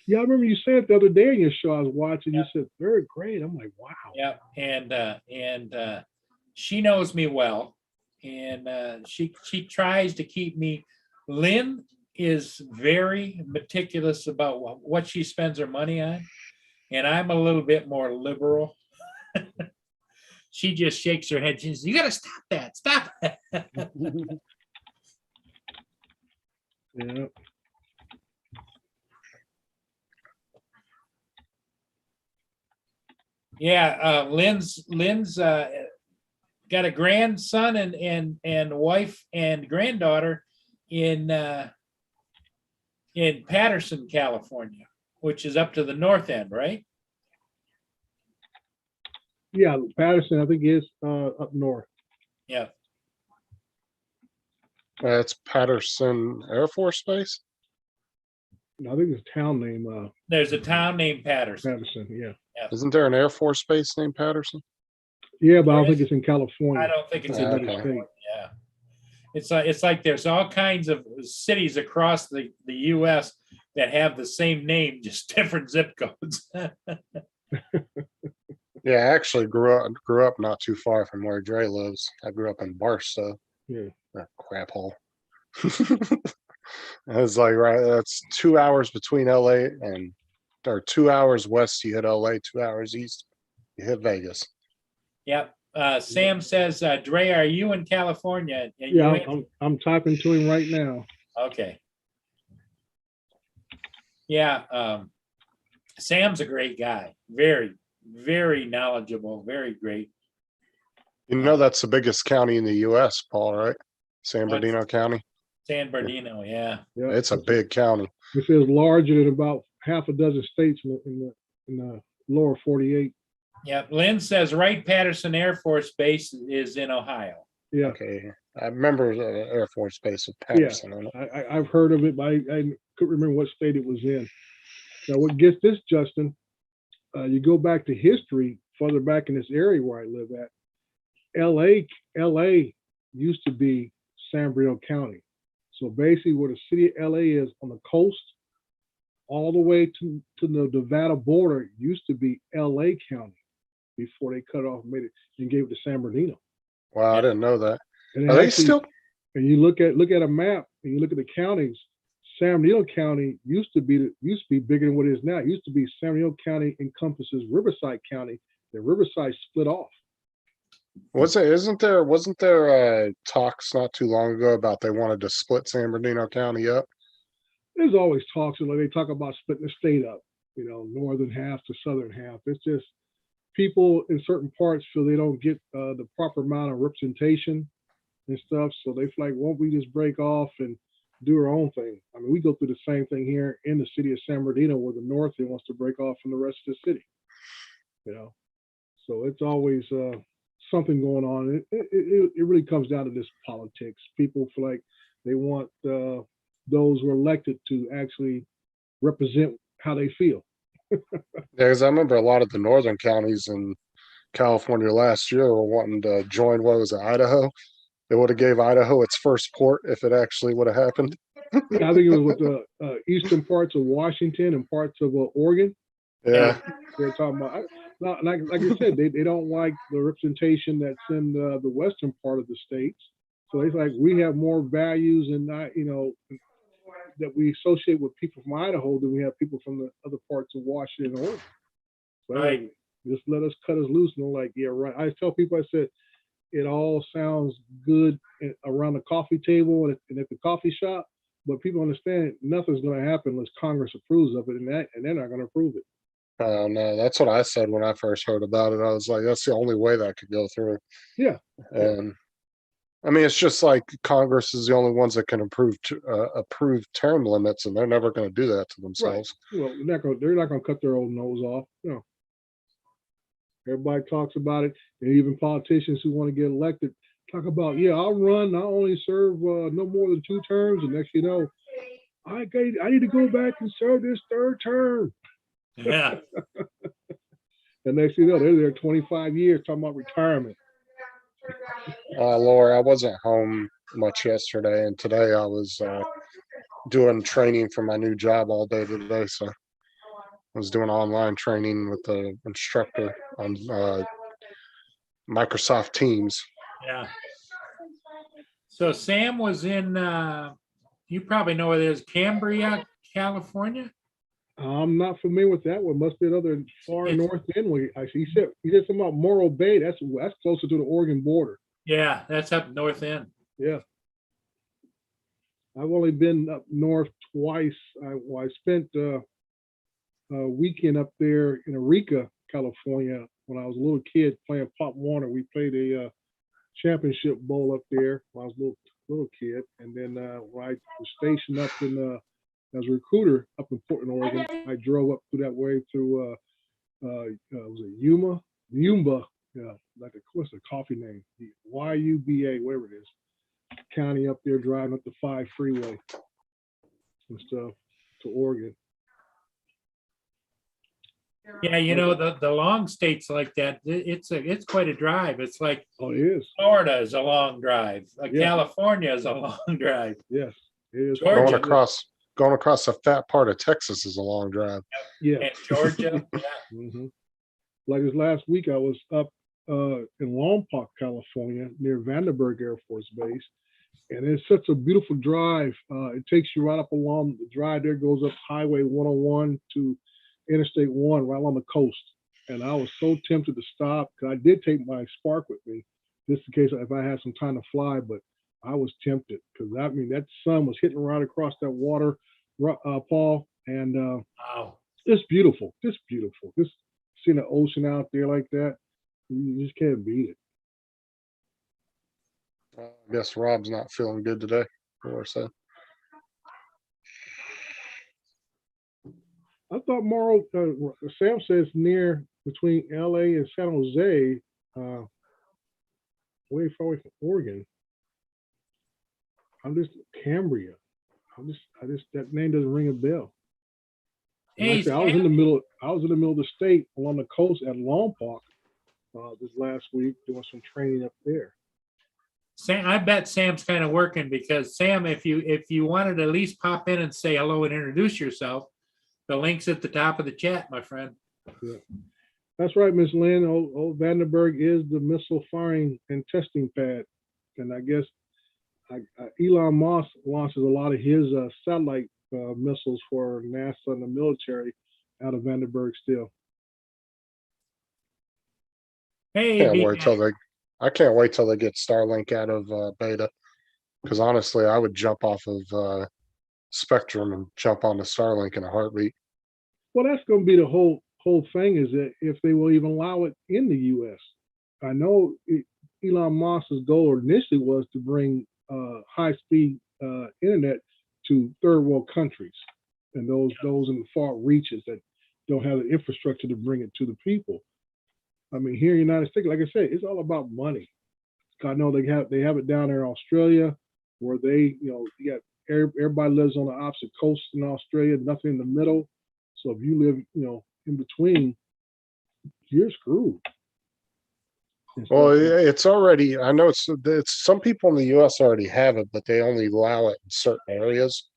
Yeah, I remember you said it the other day in your show. I was watching. You said 3rd grade. I'm like, wow. Yeah, and she knows me well, and she tries to keep me. Lynn is very meticulous about what she spends her money on, and I'm a little bit more liberal. She just shakes her head. She says, "You got to stop that! Stop that!" Yeah. Yeah, Lynn's got a grandson and wife and granddaughter in Patterson, California, which is up to the north end, right? Yeah, Patterson, I think is up north. Yeah, It's Patterson Air Force Base. I think it's town name, there's a town named Patterson. Patterson, yeah. Isn't there an Air Force Base named Patterson? Yeah, but I don't There think it's in California. I don't think it's Yeah, in okay. California. Yeah. It's like there's all kinds of cities across the US that have the same name, just different zip codes. Yeah, I actually grew up not too far from where Dre lives. I grew up in Barstow. Yeah. That crap hole. It's like right. That's 2 hours between LA and or 2 hours west. You hit LA. 2 hours east. You hit Vegas. Yep. Sam says, Dre, are you in California? And Yeah, you I'm typing to him right now. okay. Yeah. Sam's a great guy. Very, very knowledgeable. Very great. You know that's the biggest county in the U.S., Paul, right? San What's- Bernardino County. San Bernardino. Yeah. Yeah, It's a big county. It says larger than about half a dozen states in the lower 48. Yeah. Lynn says Wright-Patterson Air Force Base is in Ohio. Yeah, Okay, I remember the Air Force Base with Patterson on it. I've heard of it, but I couldn't remember what state it was in. Now, what gets this, Justin? You go back to history, further back in this area where I live at. L.A. used to be San Bernardino County. So basically, where the city of L.A. is on the coast, all the way to the Nevada border, used to be L.A. County before they cut off, made it, and gave it to San Bernardino. Wow, I didn't know that. And Are they actually, still? and you look at a map and you look at the counties, San Bernardino County used to be bigger than what it is now. It used to be San Bernardino County encompasses Riverside County. Then Riverside split off. Wasn't there talks not too long ago about they wanted to split San Bernardino County up? There's always talks, like they talk about splitting the state up, northern half to southern half. It's just people in certain parts feel they don't get the proper amount of representation and stuff. So they feel like, won't we just break off and do our own thing? I mean, we go through the same thing here in the city of San Bernardino, where the north end wants to break off from the rest of the city. So it's always something going on. It really comes down to this politics. People feel like they want those who are elected to actually represent how they feel. Yeah, because I remember a lot of the northern counties in California last year were wanting to join. What was it, Idaho? They would have gave Idaho its first port if it actually would have happened. I think it was with the eastern parts of Washington and parts of Oregon. Yeah, They're talking about, like I said, they don't like the representation that's in the western part of the states. So it's like we have more values and that we associate with people from Idaho than we have people from the other parts of Washington and Oregon. So Right. just let us cut us loose. And they're like, yeah, right. I tell people, I said, it all sounds good around the coffee table and at the coffee shop, but people understand nothing's going to happen unless Congress approves of it, and they're not going to approve it. oh no, that's what I said when I first heard about it. I was like, that's the only way that could go through. Yeah. And I mean, it's just like Congress is the only ones that can approve term limits, and they're never going to do that to themselves. Well, they're not going to cut their own nose off. No. Everybody talks about it, and even politicians who want to get elected talk about, yeah, I'll run. I only serve no more than 2 terms, and next you know, I need to go back and serve this 3rd term. Yeah. And next you know, they're there 25 years talking about retirement. Laura, I wasn't home much yesterday, and today I was doing training for my new job all day today. So I was doing online training with the instructor on Microsoft Teams. Yeah. So Sam was in, you probably know where it is, Cambria, California? I'm not familiar with that one. Must be another far It's- north end. He said something about Morro Bay. That's closer to the Oregon border. Yeah, that's up north end. Yeah. I've only been up north twice. I spent a weekend up there in Eureka, California, when I was a little kid playing Pop Warner. We played a championship bowl up there when I was a little kid. And then when I was stationed up as a recruiter up in Portland, Oregon, I drove up through that way through was it Yuma like what's the coffee name? The YUBA, whatever it is. County up there driving up the 5 freeway and stuff to Oregon. Yeah, you know, the long states like that, it's quite a drive. It's like Oh, it is. Florida is a long drive. Yeah. California is a long drive. Yes, it is. Georgia. Going across a fat part of Texas is a long drive. Yeah. And Georgia, yeah. hmm Like this last week, I was up in Lompoc, California, near Vandenberg Air Force Base, and it's such a beautiful drive. It takes you right up along the drive. There goes up Highway 101 to Interstate 1, right along the coast. And I was so tempted to stop because I did take my Spark with me, just in case if I had some time to fly. But I was tempted because that sun was hitting right across that water, Paul, and Wow. it's beautiful. Just beautiful. Just seeing the ocean out there like that, you just can't beat it. I guess Rob's not feeling good today. Or so. I thought Morrow, Sam says near between LA and San Jose, way far away from Oregon. Cambria. That name doesn't ring a bell. And like I Hey, said, I was in the middle of the state along the coast at Lompoc this last week doing some training up there. Sam, I bet Sam's kind of working because Sam, if you wanted to at least pop in and say hello and introduce yourself, the link's at the top of the chat, my friend. Yeah. That's right, Miss Lynn. Old Vandenberg is the missile firing and testing pad. And I guess Elon Musk launches a lot of his satellite missiles for NASA and the military out of Vandenberg still. Hey, I can't wait till they get Starlink out of beta. Because honestly, I would jump off of Spectrum and jump onto Starlink in a heartbeat. Well, that's going to be the whole thing, is that if they will even allow it in the U.S. I know Elon Musk's goal initially was to bring high-speed internet to third world countries and those in the far reaches that don't have the infrastructure to bring it to the people. I mean, here in the United States, like I said, it's all about money. I know they have it down there in Australia, where you got everybody lives on the opposite coast in Australia, nothing in the middle. So if you live, in between, you're screwed. Well, it's already. I know it's some people in the U.S. already have it, but they only allow it in certain areas.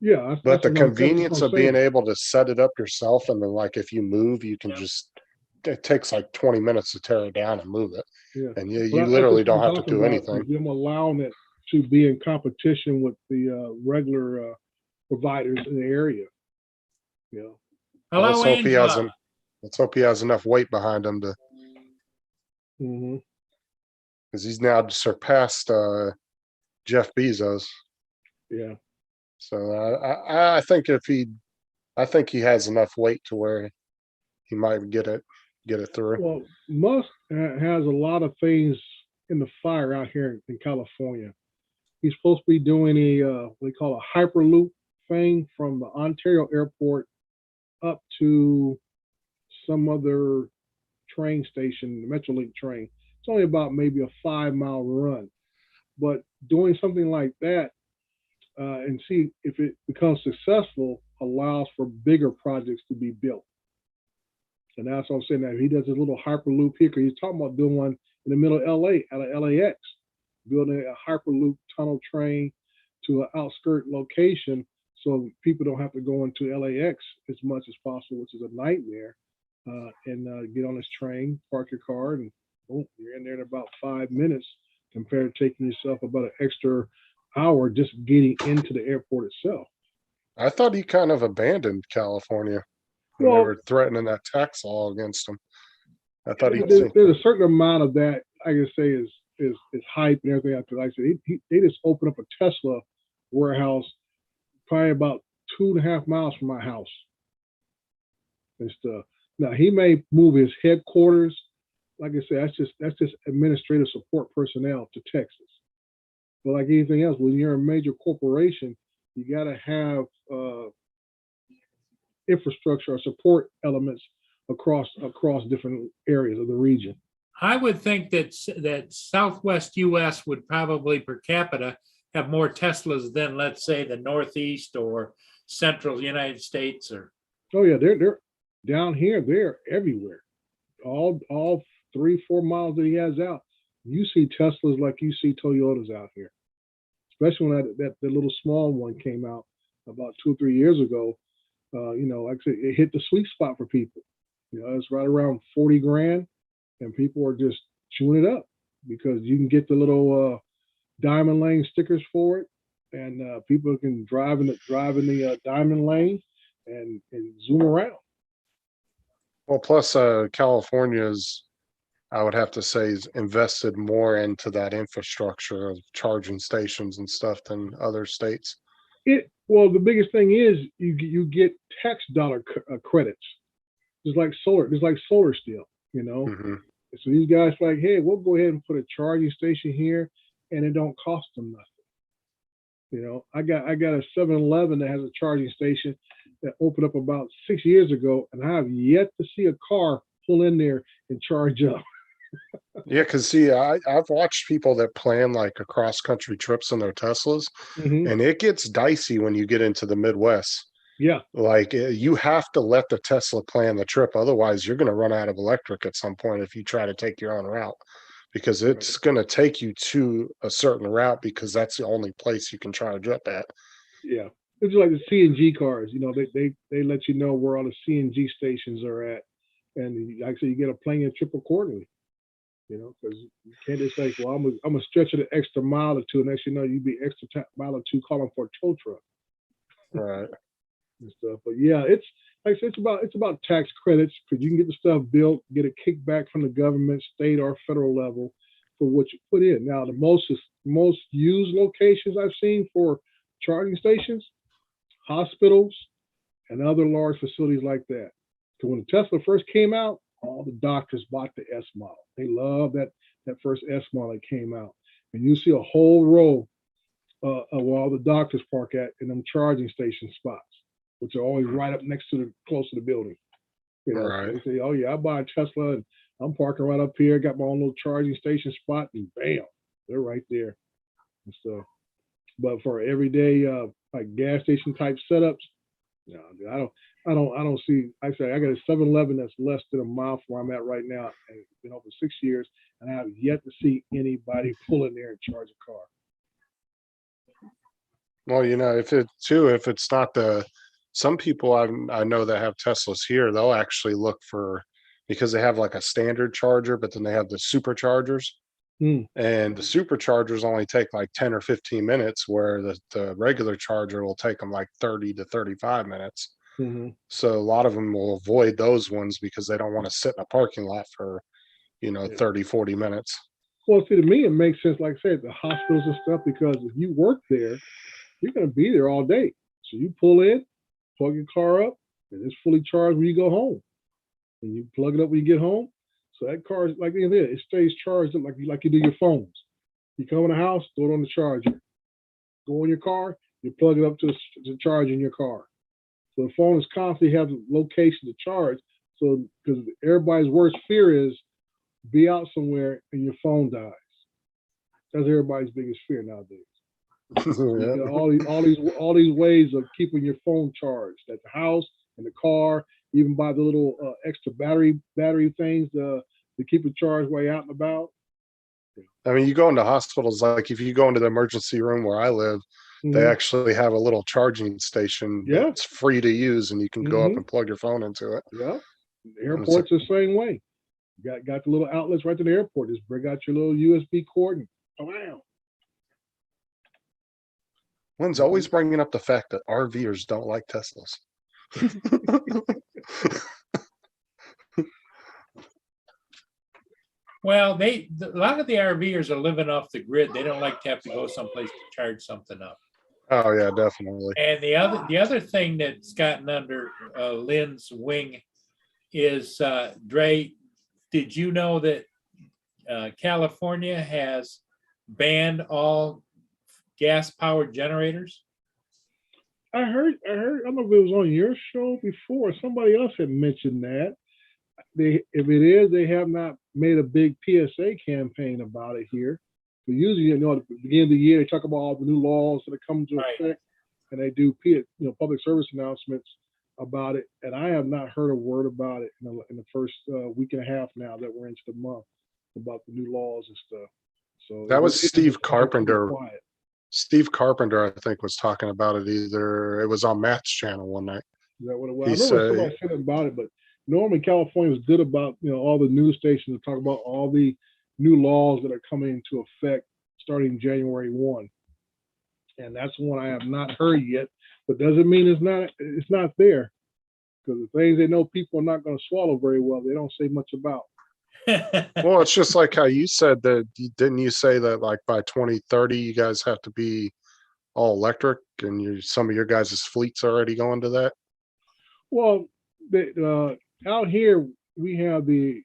Yeah, But the convenience of being able to set it up yourself, and then like if you move, you can just. It takes like 20 minutes to tear it down and move it, and you literally don't have to do anything. Them allowing it to be in competition with the regular providers in the area. hello, Angela. Let's hope he has enough weight behind him to, because he's now surpassed Jeff Bezos. Yeah. So I think I think he has enough weight to where he might get it through. Well, Musk has a lot of things in the fire out here in California. He's supposed to be doing what they call a Hyperloop thing from the Ontario airport up to some other train station, the Metrolink train. It's only about maybe a 5-mile run, but doing something like that and see if it becomes successful allows for bigger projects to be built. And that's what I'm saying. That he does this little Hyperloop here, because he's talking about doing one in the middle of LA, out of LAX, building a Hyperloop tunnel train to an outskirt location, so people don't have to go into LAX as much as possible, which is a nightmare. And get on this train, park your car, and boom, you're in there in about 5 minutes, compared to taking yourself about an extra hour just getting into the airport itself. I thought he kind of abandoned California when they were threatening that tax law against him. I thought there's a certain amount of that, I can say, is hype and everything. After, like I said, they just opened up a Tesla warehouse probably about 2.5 miles from my house and stuff. Now he may move his headquarters. Like I said, that's just administrative support personnel to Texas. But like anything else, when you're a major corporation, you got to have infrastructure or support elements across different areas of the region. I would think that Southwest US would probably per capita have more Teslas than, let's say, the Northeast or Central United States or. Oh yeah, they're down here. They're everywhere. All 3-4 miles that he has out, you see Teslas like you see Toyotas out here. Especially when that little small one came out about 2 or 3 years ago. Like I said, it hit the sweet spot for people. It's right around 40 grand, and people are just chewing it up because you can get the little diamond lane stickers for it, and people can drive in the diamond lane and zoom around. Well, plus California's, I would have to say, is invested more into that infrastructure of charging stations and stuff than other states. Well, the biggest thing is you get tax dollar credits. It's like solar still, Hmm. So these guys are like, hey, we'll go ahead and put a charging station here, and it don't cost them nothing. I got a 7-Eleven that has a charging station that opened up about 6 years ago, and I have yet to see a car pull in there and charge up. Yeah, because see, I've watched people that plan like across country trips in their Teslas, Mhm. and it gets dicey when you get into the Midwest. Yeah, Like you have to let the Tesla plan the trip, otherwise you're going to run out of electric at some point if you try to take your own route, because it's going to take you to a certain route because that's the only place you can charge up at. yeah. It's like the CNG cars. They let you know where all the CNG stations are at, and like I said, you get a plan your trip accordingly. Because you can't just say, well, I'm gonna stretch it an extra mile or two, and next you know, you'd be extra mile or two calling for a tow truck Right. and stuff. But yeah, it's like I said, it's about tax credits because you can get the stuff built, get a kickback from the government, state or federal level for what you put in. Now, the most used locations I've seen for charging stations, hospitals, and other large facilities like that. So when the Tesla first came out, all the doctors bought the S model. They love that first S model that came out. And you see a whole row of all the doctors park at in them charging station spots, which are always right up next to close to the building. So Right. they say, oh yeah, I buy a Tesla and I'm parking right up here, got my own little charging station spot, and bam, they're right there and stuff. But for everyday like gas station type setups, no, I don't see. I say I got a 7-Eleven that's less than a mile from where I'm at right now, and it's been over 6 years, and I have yet to see anybody pull in there and charge a car. Well, if it's not some people I know that have Teslas here, they'll actually look for, because they have like a standard charger, but then they have the superchargers. Hmm. And the superchargers only take like 10 or 15 minutes, where the regular charger will take them like 30 to 35 minutes. Mm-hmm. So a lot of them will avoid those ones because they don't want to sit in a parking lot for, Yeah. 30, 40 minutes. Well, see, to me, it makes sense, like I said, the hospitals and stuff, because if you work there, you're going to be there all day. So you pull in, plug your car up, and it's fully charged when you go home. And you plug it up when you get home. So that car is like it stays charged up like you do your phones. You come in the house, throw it on the charger. Go in your car, you plug it up to charge in your car. So the phone is constantly having location to charge. So because everybody's worst fear is be out somewhere and your phone dies. That's everybody's biggest fear nowadays. You got all these ways of keeping your phone charged at the house, in the car, even by the little extra battery things to keep it charged while you're out and about. I mean, you go into hospitals, like if you go into the emergency room where I live, they Mhm. actually have a little charging station Yeah. that's free to use, and you can go up Mhm. and plug your phone into it. Yeah, the airport's the same way. Got the little outlets right to the airport. Just bring out your little USB cord and wow. One's always bringing up the fact that RVers don't like Teslas. Well, a lot of the RVers are living off the grid. They don't like to have to go someplace to charge something up. Oh yeah, definitely. And the other thing that's gotten under Lynn's wing is Dre. Did you know that California has banned all gas-powered generators? I heard. I don't know if it was on your show before. Somebody else had mentioned that. if it is, they have not made a big PSA campaign about it here. But usually, you know, at the beginning of the year, they talk about all the new laws that are coming into Right. effect, and they do, public service announcements about it. And I have not heard a word about it in the first week and a half now that we're into the month about the new laws and stuff. So That was it's Steve pretty Carpenter. quiet. Steve Carpenter, I think, was talking about it either. It was on Matt's channel one night. Is that what it was? He I remember said- somebody said about it, but normally California is good about, all the news stations to talk about all the new laws that are coming into effect starting January 1. And that's one I have not heard yet, but doesn't mean it's not there. Because the things they know people are not going to swallow very well, they don't say much about. Well, it's just like how you said that. Didn't you say that like by 2030 you guys have to be all electric, and some of your guys' fleets already going to that? Well, out here we have the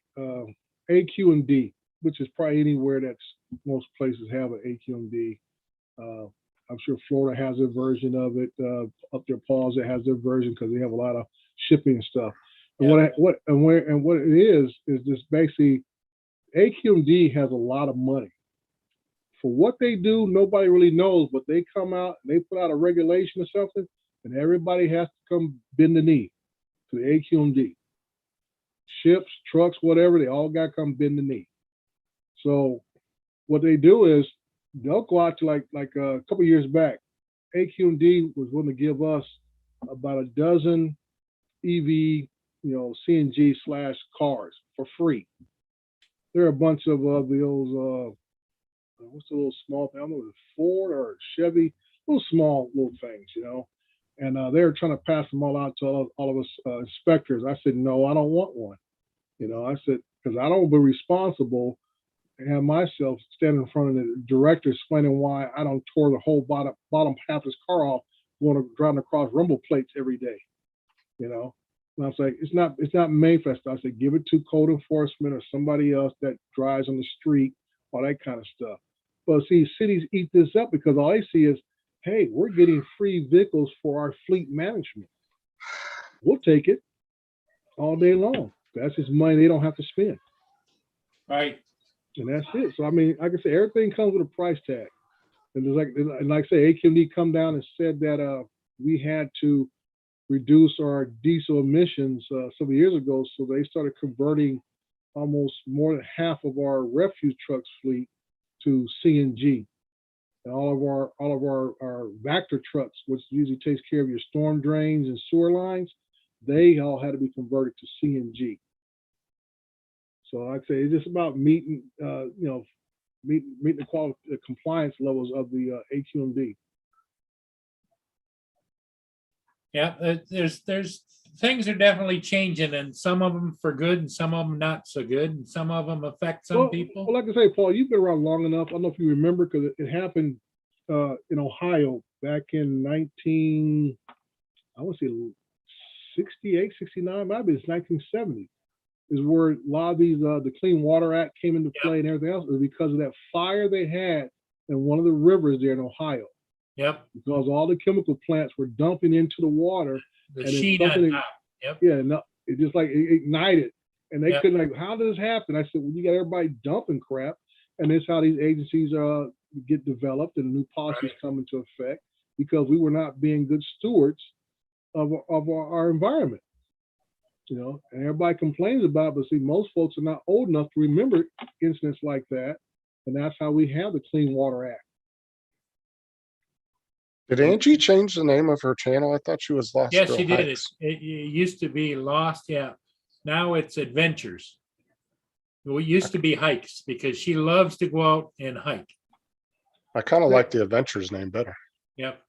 AQ&D, which is probably anywhere that's most places have an AQ&D. I'm sure Florida has a version of it. Up there, Paul's it has their version because they have a lot of shipping and stuff. And Yeah. what it is just basically AQ&D has a lot of money. For what they do, nobody really knows, but they come out and they put out a regulation or something, and everybody has to come bend the knee to the AQ&D. Ships, trucks, whatever, they all got to come bend the knee. So what they do is they'll go out to like a couple of years back, AQ&D was willing to give us about a dozen EV, CNG / cars for free. There are a bunch of those, what's the little small thing? I don't know if it's Ford or Chevy, little small little things, And they were trying to pass them all out to all of us inspectors. I said, no, I don't want one. I said, because I don't be responsible and have myself stand in front of the director explaining why I don't tore the whole bottom half of his car off going driving across rumble plates every day. And I was like, it's not made for that stuff. I said, give it to code enforcement or somebody else that drives on the street, all that kind of stuff. But see, cities eat this up because all they see is, hey, we're getting free vehicles for our fleet management. We'll take it all day long. That's just money they don't have to spend. Right. And that's it. So I mean, like I said, everything comes with a price tag. And like I say, AQ&D come down and said that we had to reduce our diesel emissions some years ago. So they started converting almost more than half of our refuse trucks fleet to CNG. And all of our Vector trucks, which usually takes care of your storm drains and sewer lines, they all had to be converted to CNG. So I'd say it's just about meeting the quality, the compliance levels of the AQ&D. Yeah, there's things are definitely changing, and some of them for good and some of them not so good, and some of them affect some people. Well, like I say, Paul, you've been around long enough. I don't know if you remember because it happened in Ohio back in 68, 69, might be it's 1970, is where a lot of these the Clean Water Act came into play and everything else. It was because of that fire they had in one of the rivers there in Ohio. Yep, Because all the chemical plants were dumping into the water. the And it's sheet something on that- top. Yep. Yeah, no, it just like it ignited. And they Yep. couldn't like, how did this happen? I said, well, you got everybody dumping crap. And that's how these agencies get developed and new policies Right. come into effect because we were not being good stewards of our environment. And everybody complains about it, but see, most folks are not old enough to remember incidents like that. And that's how we have the Clean Water Act. Did Angie change the name of her channel? I thought she was Lost Yes, Girl she did. Hikes. It used to be Lost, yeah. Now it's Adventures. It used to be Hikes because she loves to go out and hike. I kind of like the Adventures name better. Yep.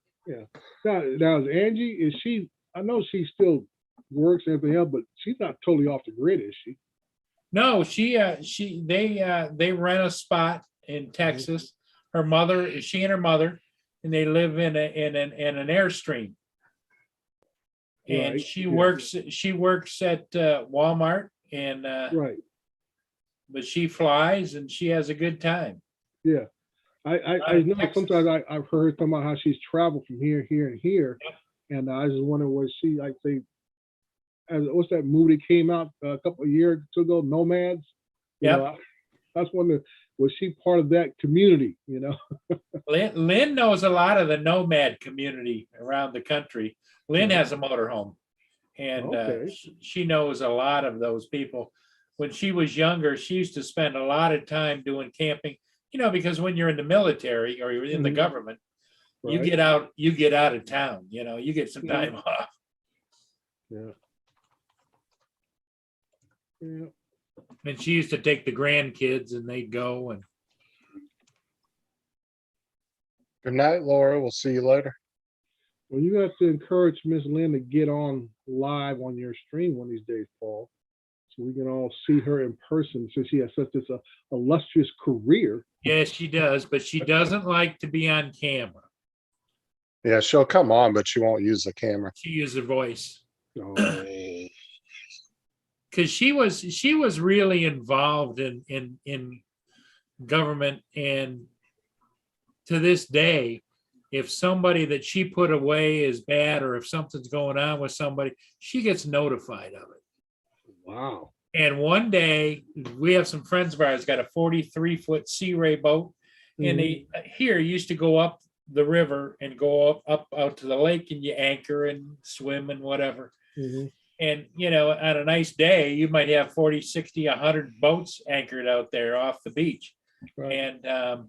Now is Angie, I know she still works and everything else, but she's not totally off the grid, is she? No, they rent a spot in Texas. She and her mother, and they live in an Airstream. And Right, she yeah. works at Walmart, and Right. but she flies and she has a good time. Yeah. I know Texas. sometimes I've heard her talking about how she's traveled from here, and here. And I just wonder was she, like, say, what's that movie that came out a couple of years ago, Nomads? You Yep. know, that's one was she part of that community, you know? Lynn knows a lot of the nomad community around the country. Lynn Yeah. has a motorhome, and Okay. she knows a lot of those people. When she was younger, she used to spend a lot of time doing camping, because when you're in the military or you're in the Mhm. government, you Right. get out of town, you get some time off. Yeah. Yeah. And she used to take the grandkids and they'd go and Good night, Laura. We'll see you later. Well, you have to encourage Miss Lynn to get on live on your stream one of these days, Paul, so we can all see her in person since she has such this illustrious career. yes, she does, but she doesn't like to be on camera. Yeah, she'll come on, but she won't use the camera. She uses her voice. So, Because she was really involved in government, and to this day, if somebody that she put away is bad, or if something's going on with somebody, she gets notified of it. wow. And one day, we have some friends of ours got a 43-foot Sea Ray boat, and they here used to go up the river and go up out to the lake, and you anchor and swim and whatever. Mhm. And, on a nice day, you might have 40, 60, 100 boats anchored out there off the beach. Right. And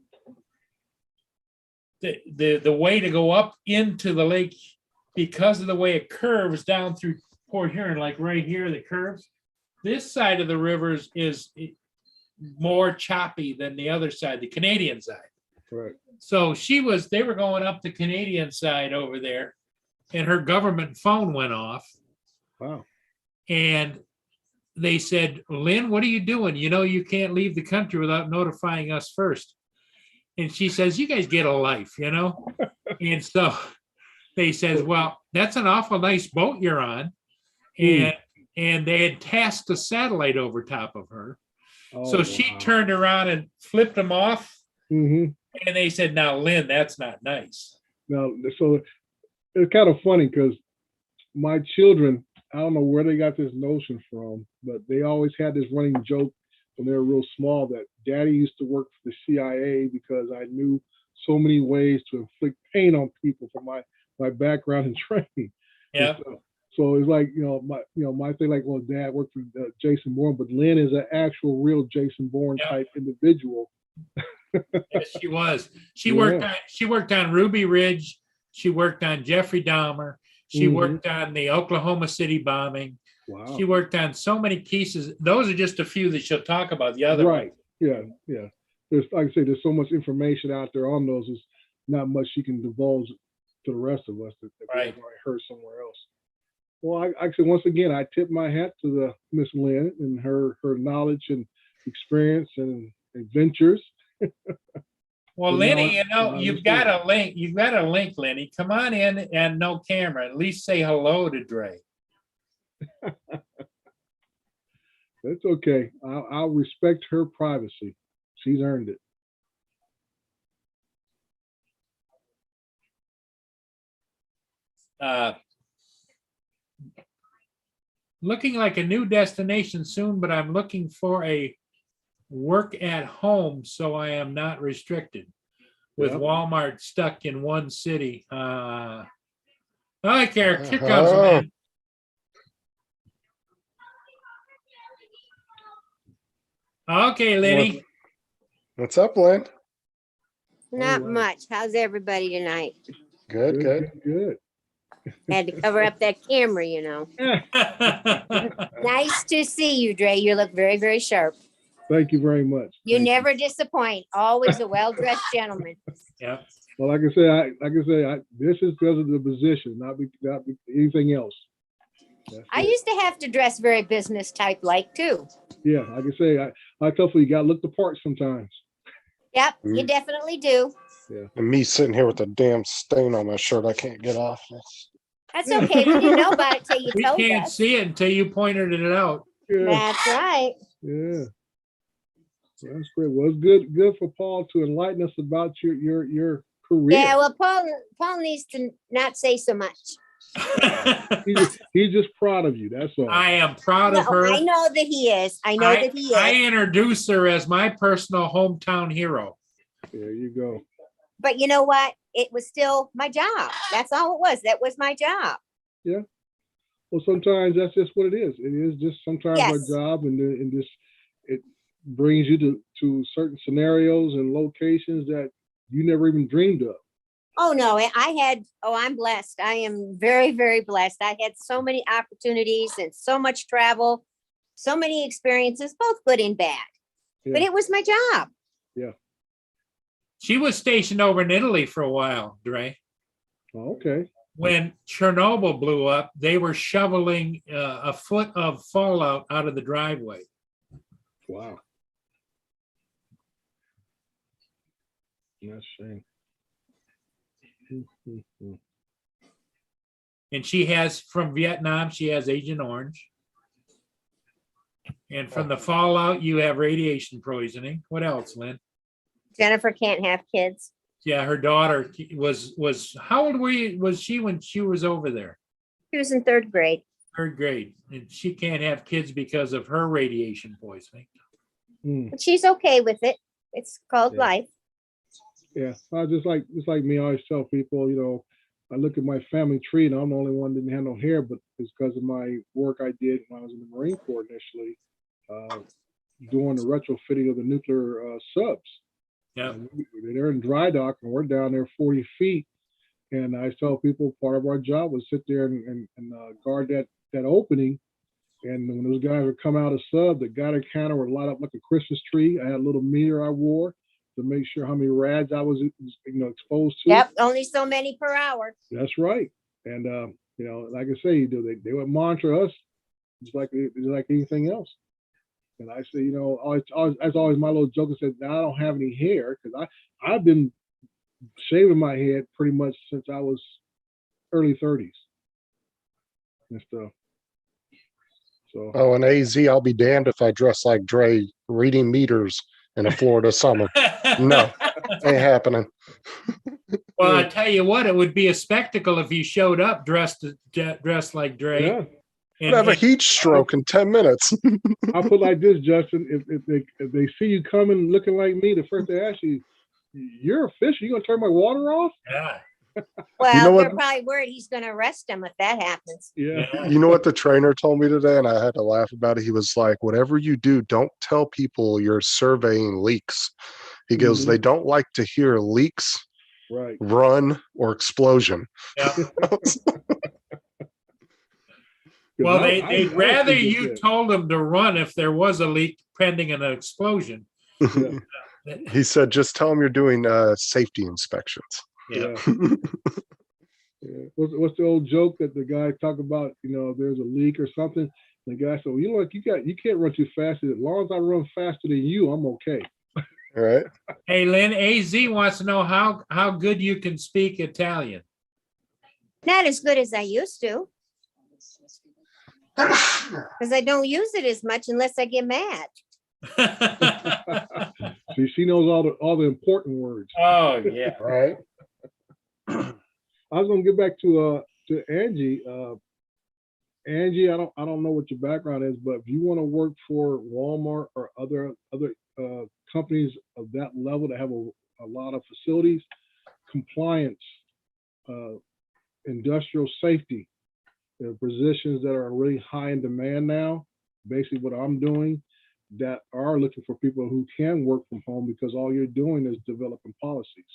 the way to go up into the lake, because of the way it curves down through Port Huron, like right here, the curves, this side of the rivers is more choppy than the other side, the Canadian side. Right. So they were going up the Canadian side over there, and her government phone went off. Wow. And they said, Lynn, what are you doing? You can't leave the country without notifying us first. And she says, you guys get a life, And so they says, well, that's an awful nice boat you're on. And they had tasked a satellite over top of her. Oh, So she wow. turned around and flipped them off. Mhm. And they said, now, Lynn, that's not nice. Now, so it's kind of funny because my children, I don't know where they got this notion from, but they always had this running joke when they were real small that Daddy used to work for the CIA because I knew so many ways to inflict pain on people from my background and training. Yeah. So it's like, my thing, like, well, Dad worked for Jason Bourne, but Lynn is an actual real Jason Bourne Yeah. type individual. Yes, she was. She Yeah. worked on Ruby Ridge. She worked on Jeffrey Dahmer. She Mhm. worked on the Oklahoma City bombing. Wow. She worked on so many cases. Those are just a few that she'll talk about. The other Right. ones. Yeah. Yeah. There's, like I say, there's so much information out there on those. There's not much she can divulge to the rest of us that we Right. haven't already heard somewhere else. Well, I actually, once again, I tip my hat to the Miss Lynn and her knowledge and experience and adventures. Well, So Lenny, now I you've got understand. a link. You've got a link, Lenny. Come on in and no camera. At least say hello to Dre. That's okay. I'll respect her privacy. She's earned it. Looking like a new destination soon, but I'm looking for a work at home so I am not restricted. With Yep. Walmart stuck in one city. Okay, here comes Oh. man. Okay, Lenny. What's up, Lynn? Not right. much. How's everybody tonight? Good, good. Good. Had to cover up that camera, Nice to see you, Dre. You look very, very sharp. Thank you very much. You Thank never disappoint. Always a well-dressed gentleman. Yeah. Well, like I say, this is because of the position, not anything else. That's I it. used to have to dress very business type like too. Yeah, like I say, I tell you, you gotta look the part sometimes. Yep, you definitely do. And me sitting here with a damn stain on my shirt I can't get off. That's okay. We didn't know about it till you We told can't us. see it until you pointed it out. Yeah, That's right. yeah. That's great. Well, it's good for Paul to enlighten us about your career. Yeah, well, Paul needs to not say so much. He's just proud of you. That's all. I am proud No, of her. I know that he is. I know that he I is. introduce her as my personal hometown hero. There you go. But you know what? It was still my job. That's all it was. That was my job. Well, sometimes that's just what it is. It is just sometimes our Yes. job, and just it brings you to certain scenarios and locations that you never even dreamed of. Oh, no, I'm blessed. I am very, very blessed. I had so many opportunities and so much travel, so many experiences, both good and bad. But Yeah. it was my job. She was stationed over in Italy for a while, Dre. Oh, okay. When Chernobyl blew up, they were shoveling a foot of fallout out of the driveway. Wow. That's a shame. Mhm. And she has, from Vietnam, she has Agent Orange. And from the fallout, you have radiation poisoning. What else, Lynn? Jennifer can't have kids. Yeah, her daughter was how old was she when she was over there? She was in third grade. Third grade. And she can't have kids because of her radiation poisoning. Mm. But she's okay with it. It's called Yeah. life. Yeah, just like me, I always tell people, I look at my family tree, and I'm the only one that didn't have no hair, but it's because of my work I did when I was in the Marine Corps initially, doing the retrofitting of the nuclear subs. Yeah. And they're in dry dock, and we're down there 40 feet. And I tell people part of our job was sit there and guard that opening. And when those guys would come out of sub, the Geiger counter would light up like a Christmas tree. I had a little meter I wore to make sure how many rads I was, exposed to. Yep, only so many per hour. That's right. And like I say, they would monitor us just like anything else. And I say, that's always my little joke. I said, I don't have any hair because I've been shaving my head pretty much since I was early 30s and stuff. So Oh, and AZ, I'll be damned if I dress like Dre reading meters in a Florida summer. No, ain't happening. Well, I tell you what, it would be a spectacle if you showed up dressed like Dre. yeah, And- I'd have a heat stroke in 10 minutes. I'll put it like this, Justin. If they see you coming looking like me, the first they ask you, "You're a fish? You gonna turn my water off?" yeah. Well, know they're what? probably worried he's going to arrest him if that happens. Yeah. You know what the trainer told me today, and I had to laugh about it. He was like, "Whatever you do, don't tell people you're surveying leaks." He goes, Mhm. "They don't like to hear leaks, Right. run, or explosion." Yeah. 'Cause Well, I they'd rather think you it's told them to run if there was a leak pending an explosion. Yeah. He said, "Just tell them you're doing safety inspections." Yeah. Yeah. What's the old joke that the guy talk about? There's a leak or something. The guy said, "Well, you can't run too fast. As long as I run faster than you, I'm okay." All right. Hey, Lynn, AZ wants to know how good you can speak Italian. Not as good as I used to, because I don't use it as much unless I get mad. She knows all the important words. Oh, yeah. Right. I was gonna get back to Angie. Angie, I don't know what your background is, but if you want to work for Walmart or other companies of that level that have a lot of facilities, compliance, industrial safety, there are positions that are really high in demand now. Basically, what I'm doing, that are looking for people who can work from home because all you're doing is developing policies.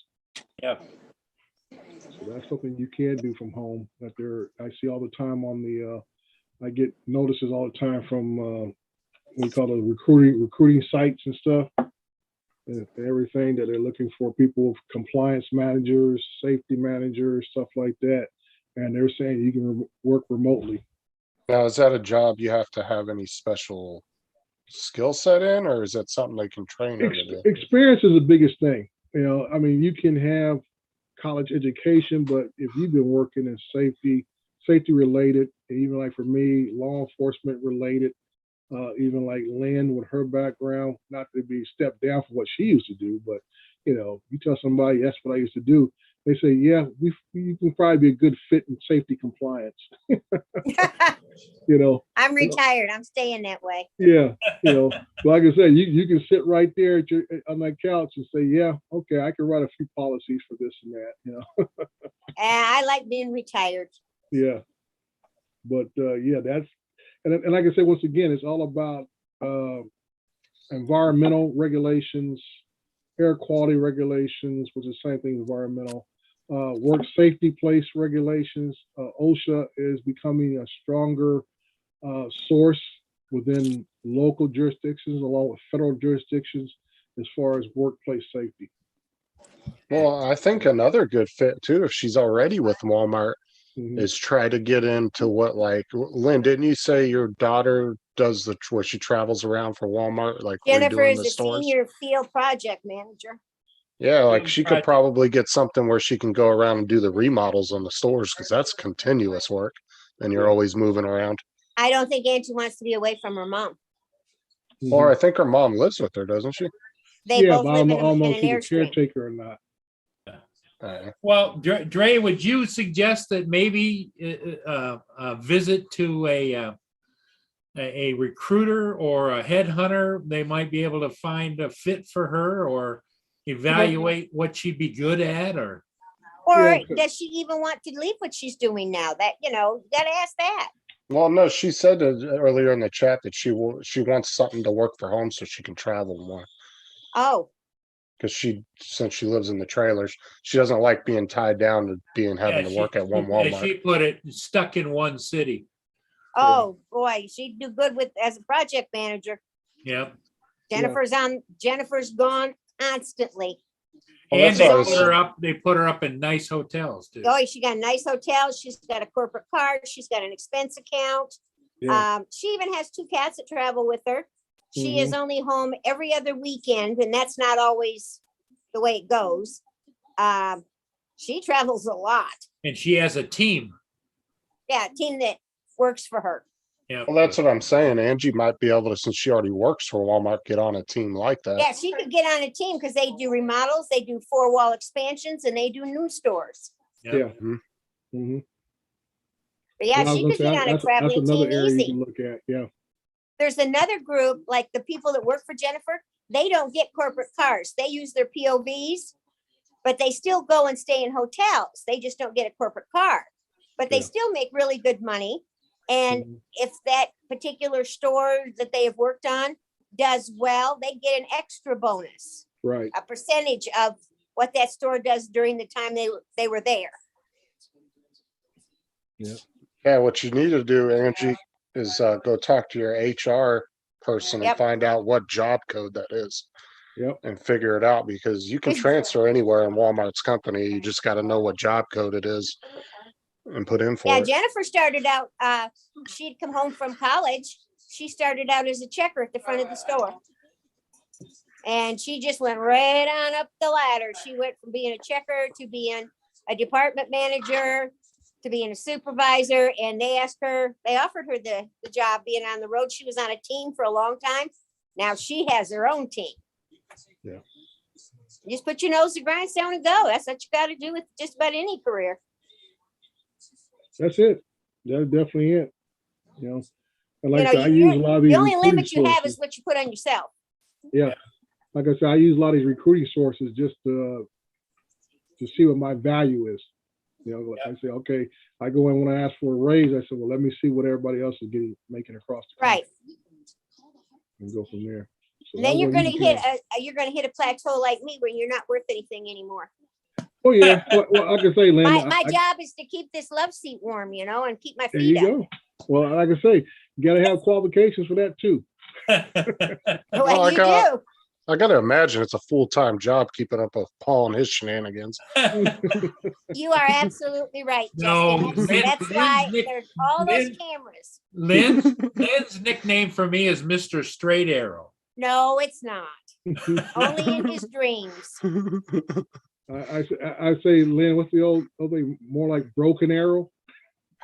Yeah. So that's something you can do from home. I see all the time on the. I get notices all the time from what we call the recruiting sites and stuff, and everything that they're looking for people, compliance managers, safety managers, stuff like that. And they're saying you can work remotely. Now, is that a job you have to have any special skill set in, or is that something they can train you to do? Experience is the biggest thing. I mean, you can have college education, but if you've been working in safety related, even like for me, law enforcement related, even like Lynn with her background, not to be stepped down from what she used to do, but you tell somebody that's what I used to do, they say, yeah, you can probably be a good fit in safety compliance. You know, I'm retired. I'm staying that way. yeah, like I said, you can sit right there on that couch and say, yeah, okay, I can write a few policies for this and that, I like being retired. yeah. But yeah, and like I said, once again, it's all about environmental regulations, air quality regulations, which is the same thing, environmental, work safety place regulations. OSHA is becoming a stronger source within local jurisdictions along with federal jurisdictions as far as workplace safety. Well, I think another good fit too, if she's already with Walmart, Mhm. is try to get into what, like, Lynn, didn't you say your daughter does where she travels around for Walmart, like Jennifer redoing is the the stores? senior field project manager. Yeah, like Field she could project. probably get something where she can go around and do the remodels on the stores because that's continuous work and you're Yeah. always moving around. I don't think Angie wants to be away from her mom. Or Mhm. I think her mom lives with her, doesn't she? They Yeah, both but I live in, don't know in if an she's a airstream. caretaker or not. Well, Dre, would you suggest that maybe a visit to a recruiter or a headhunter, they might be able to find a fit for her or evaluate what she'd be good at, or Or Yeah. does she even want to leave what she's doing now? That, you gotta ask that. Well, no, she said earlier in the chat that she wants something to work for home so she can travel more. Oh, Because since she lives in the trailers, she doesn't like being tied down to having to work at one as Walmart. she put it, stuck in one city. oh, boy, she'd do good as a project manager. Yep. Jennifer's gone constantly. Well, And that's they what I put was- her up, they put her up in nice hotels too. Oh, she got a nice hotel. She's got a corporate card. She's got an expense account. Yeah. She even has 2 cats that travel with her. She is only home every other weekend, and that's not always the way it goes. She travels a lot. And she has a team. Yeah, a team that works for her. Yeah. Well, that's what I'm saying. Angie might be able to, since she already works for Walmart, get on a team like that. Yeah, she could get on a team because they do remodels, they do 4-wall expansions, and they do new stores. Yeah. Mhm. Mm-hmm. But yeah, she could get on a traveling another team area you easy. can look at. Yeah. There's another group, like the people that work for Jennifer, they don't get corporate cars. They use their POVs, but they still go and stay in hotels. They just don't get a corporate car. But they Yeah. still make really good money. And Mhm. if that particular store that they have worked on does well, they get an extra bonus, Right. a percentage of what that store does during the time they were there. Yeah, what you need to do, Angie, is go talk to your HR person and Yep. find out what job code that is. Yep. And figure it out because you can It's- transfer anywhere in Walmart's company. You just got to know what job code it is and put in for Yeah, it. Jennifer started out, she'd come home from college. She started out as a checker at the front of the store. And she just went right on up the ladder. She went from being a checker to being a department manager to being a supervisor. And they offered her the job being on the road. She was on a team for a long time. Now she has her own team. Yeah. Just put your nose to the grindstone and go. That's what you got to do with just about any career. That's it. That's definitely it. And like You know, I said, I you- use a lot of these. The only recruiting limit you have sources. is what you put on yourself. Yeah. Like I said, I use a lot of these recruiting sources just to see what my value is. Like I say, okay, I go in when I ask for a raise, I said, well, let me see what everybody else is making across the Right. country and go from there. So And then that you're way gonna you can- you're gonna hit a plateau like me where you're not worth anything anymore. Oh yeah, well, I can say, Lynn, My job is to keep this love seat warm, and keep my there feet you up. go. Well, like I say, you gotta have qualifications for that too. Well, you do. I got to imagine it's a full-time job keeping up with Paul and his shenanigans. You are absolutely right, No, Justin. Lynn- That's why Lynn- there's all those Lynn- cameras. Lynn's nickname for me is Mr. Straight Arrow. No, it's not. Only in his dreams. I say, Lynn, what's the old thing? More like broken arrow.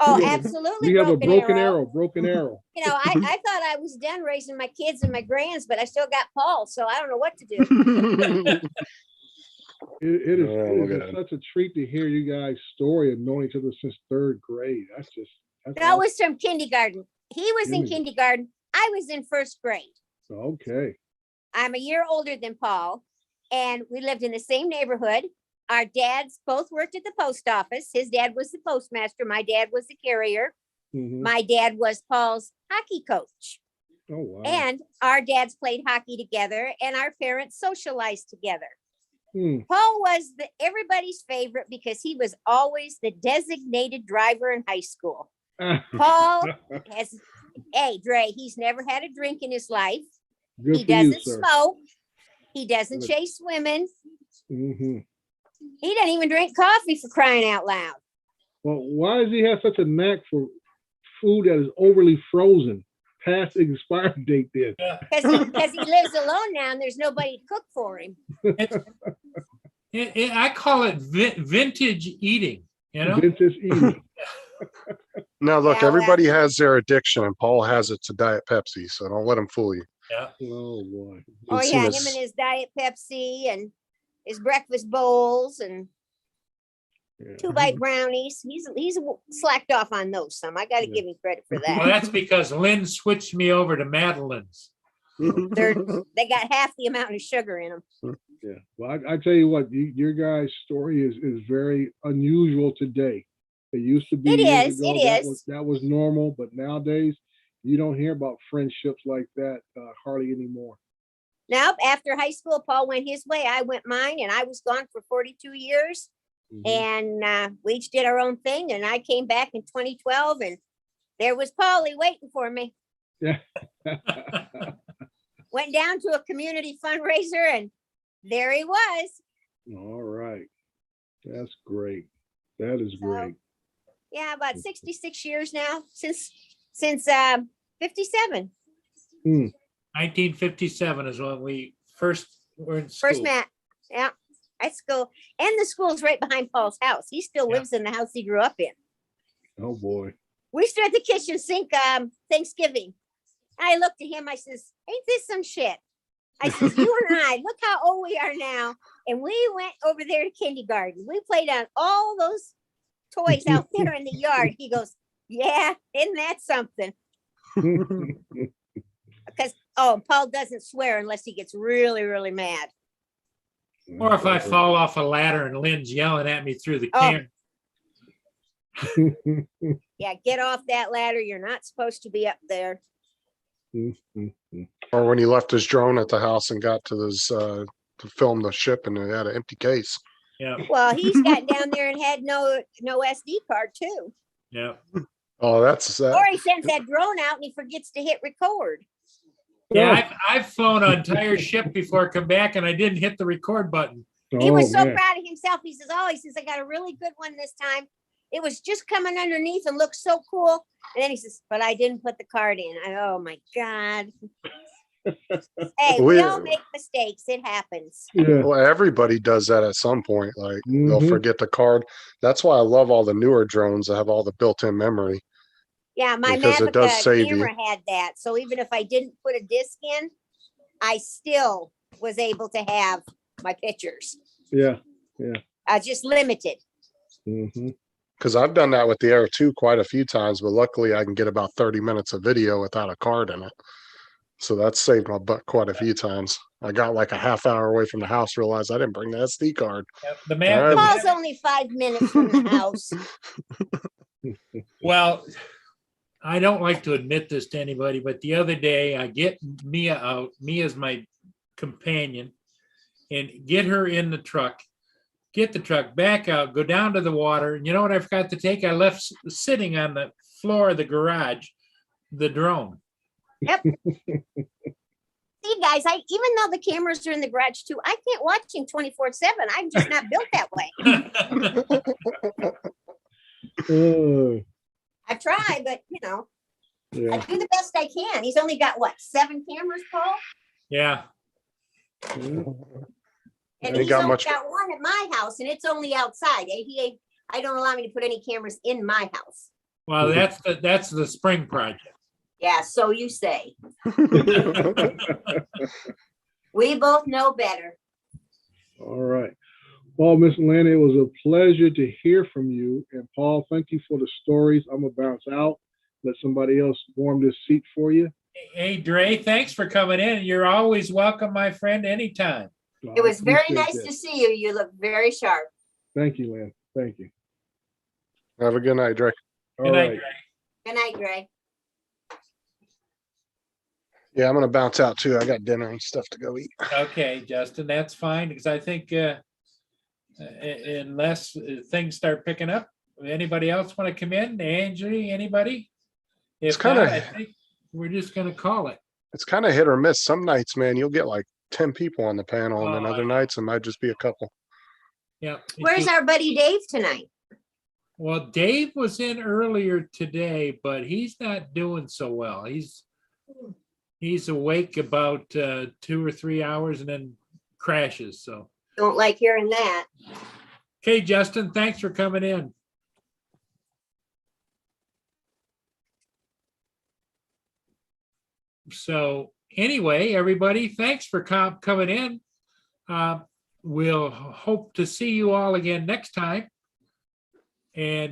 Oh, You have a- absolutely. You have a broken arrow. arrow, broken arrow. I thought I was done raising my kids and my grands, but I still got Paul, so I don't know what to do. It is, Yeah, it look is at it. such a treat to hear you guys' story of knowing each other since third grade. That's That awesome. was from kindergarten. He was in Kindergarten. kindergarten. I was in first grade. Okay. I'm a year older than Paul, and we lived in the same neighborhood. Our dads both worked at the post office. His dad was the postmaster. My dad was the carrier. Mhm. My dad was Paul's hockey coach. Oh, wow. And our dads played hockey together, and our parents socialized together. Hmm. Paul was everybody's favorite because he was always the designated driver in high school. Paul has, hey, Dre, he's never had a drink in his life. Good He for you, doesn't sir. smoke. He doesn't Good. chase women. Mhm. He doesn't even drink coffee, for crying out loud. Well, why does he have such a knack for food that is overly frozen, past expired date then? Because he lives alone now and there's nobody to cook for him. I call it vintage eating, you know? Vintage eating. Now, look, Yeah, everybody has their addiction, and Paul has it to Diet Pepsi, so don't let him fool you. Oh, boy. Oh You've seen yeah, him his- and his Diet Pepsi and his breakfast bowls and Yeah. 2-bite brownies. He's slacked off on those some. I got to Yeah. give him credit for Well, that. that's because Lynn switched me over to Madeline's. They got half the amount of sugar in them. Yeah. Well, I tell you what, your guys' story is very unusual today. It used to be It years is, ago, it that is. that was normal, but nowadays you don't hear about friendships like that hardly anymore. Now, after high school, Paul went his way. I went mine, and I was gone for 42 years. Mhm. And we each did our own thing. And I came back in 2012, and there was Paulie waiting for me. Yeah. Went down to a community fundraiser, and there he was. All right. That's great. That is So, great. Yeah, about 66 years now since 57. 1957 is when we first were in school. First met. Yeah, high school, and the school's right behind Paul's house. He still Yeah. lives in the house he grew up in. Oh, boy. We stood at the kitchen sink Thanksgiving. I looked at him. I says, "Ain't this some shit?" I says, "You and I, look how old we are now." And we went over there to kindergarten. We played on all those toys out there in the yard. He goes, "Yeah, isn't that something?" Because Paul doesn't swear unless he gets really, really mad. Or if I fall off a ladder and Lynn's yelling at me through the Oh. camera. Yeah, get off that ladder. You're not supposed to be up there. Or when he left his drone at the house and got to his to film the ship, and it had an empty case. Yeah, Well, he's got down there and had no SD card too. yeah. Oh, that's Or he sends that drone out and he forgets to hit record. Yeah, I've flown an entire ship before, come back, and I didn't hit the record button. He was so man. proud of himself. He says, I got a really good one this time. It was just coming underneath and looked so cool. And then he says, but I didn't put the card in. Oh my God. Hey, we all make mistakes. It happens. Yeah. Well, everybody does that at some point. Like they'll Mhm. forget the card. That's why I love all the newer drones that have all the built-in memory. Yeah, my Because it does Mavica save you. camera had that. So even if I didn't put a disc in, I still was able to have my pictures. Yeah. Just limited. Hmm. Because I've done that with the Air 2 quite a few times, but luckily I can get about 30 minutes of video without a card in it. So that's saved my butt quite a few times. I got like a half hour away from the house, realized I didn't bring the SD card. The map. Paul's only 5 minutes from the house. Well, I don't like to admit this to anybody, but the other day I get Mia out, Mia's my companion, and get her in the truck, get the truck back out, go down to the water. And you know what I forgot to take? I left sitting on the floor of the garage, the drone. See, guys, even though the cameras are in the garage too, I can't watch him 24/7. I'm just not built that way. I try, but I Yeah. do the best I can. He's only got what, 7 cameras, Paul? Yeah, And Ain't he's got only much- got one at my house, and it's only outside. I don't allow me to put any cameras in my house. well, that's the spring project. Yeah, so you say. We both know better. All right. Well, Miss Atlanta, it was a pleasure to hear from you. And Paul, thank you for the stories. I'm gonna bounce out. Let somebody else warm this seat for you. Hey, Dre, thanks for coming in. You're always welcome, my friend, anytime. So It I was very appreciate nice that. to see you. You look very sharp. Thank you, Lynn. Thank you. Have a good night, Drake. All Good night, right. Dre. Good night, Greg. Yeah, I'm gonna bounce out too. I got dinner and stuff to go eat. Okay, Justin, that's fine, because I think unless things start picking up, anybody else want to come in? Angie, anybody? It's If not, kinda- I think we're just gonna call it. It's kind of hit or miss. Some nights, man, you'll get like 10 people on the panel, and then Oh, I other know. nights it might just be a couple. Yeah. it's Where's just- our buddy Dave tonight? Well, Dave was in earlier today, but he's not doing so well. He's awake about 2 or 3 hours and then crashes. So, Don't like hearing that. okay, Justin, thanks for coming in. So anyway, everybody, thanks for coming in. We'll hope to see you all again next time. And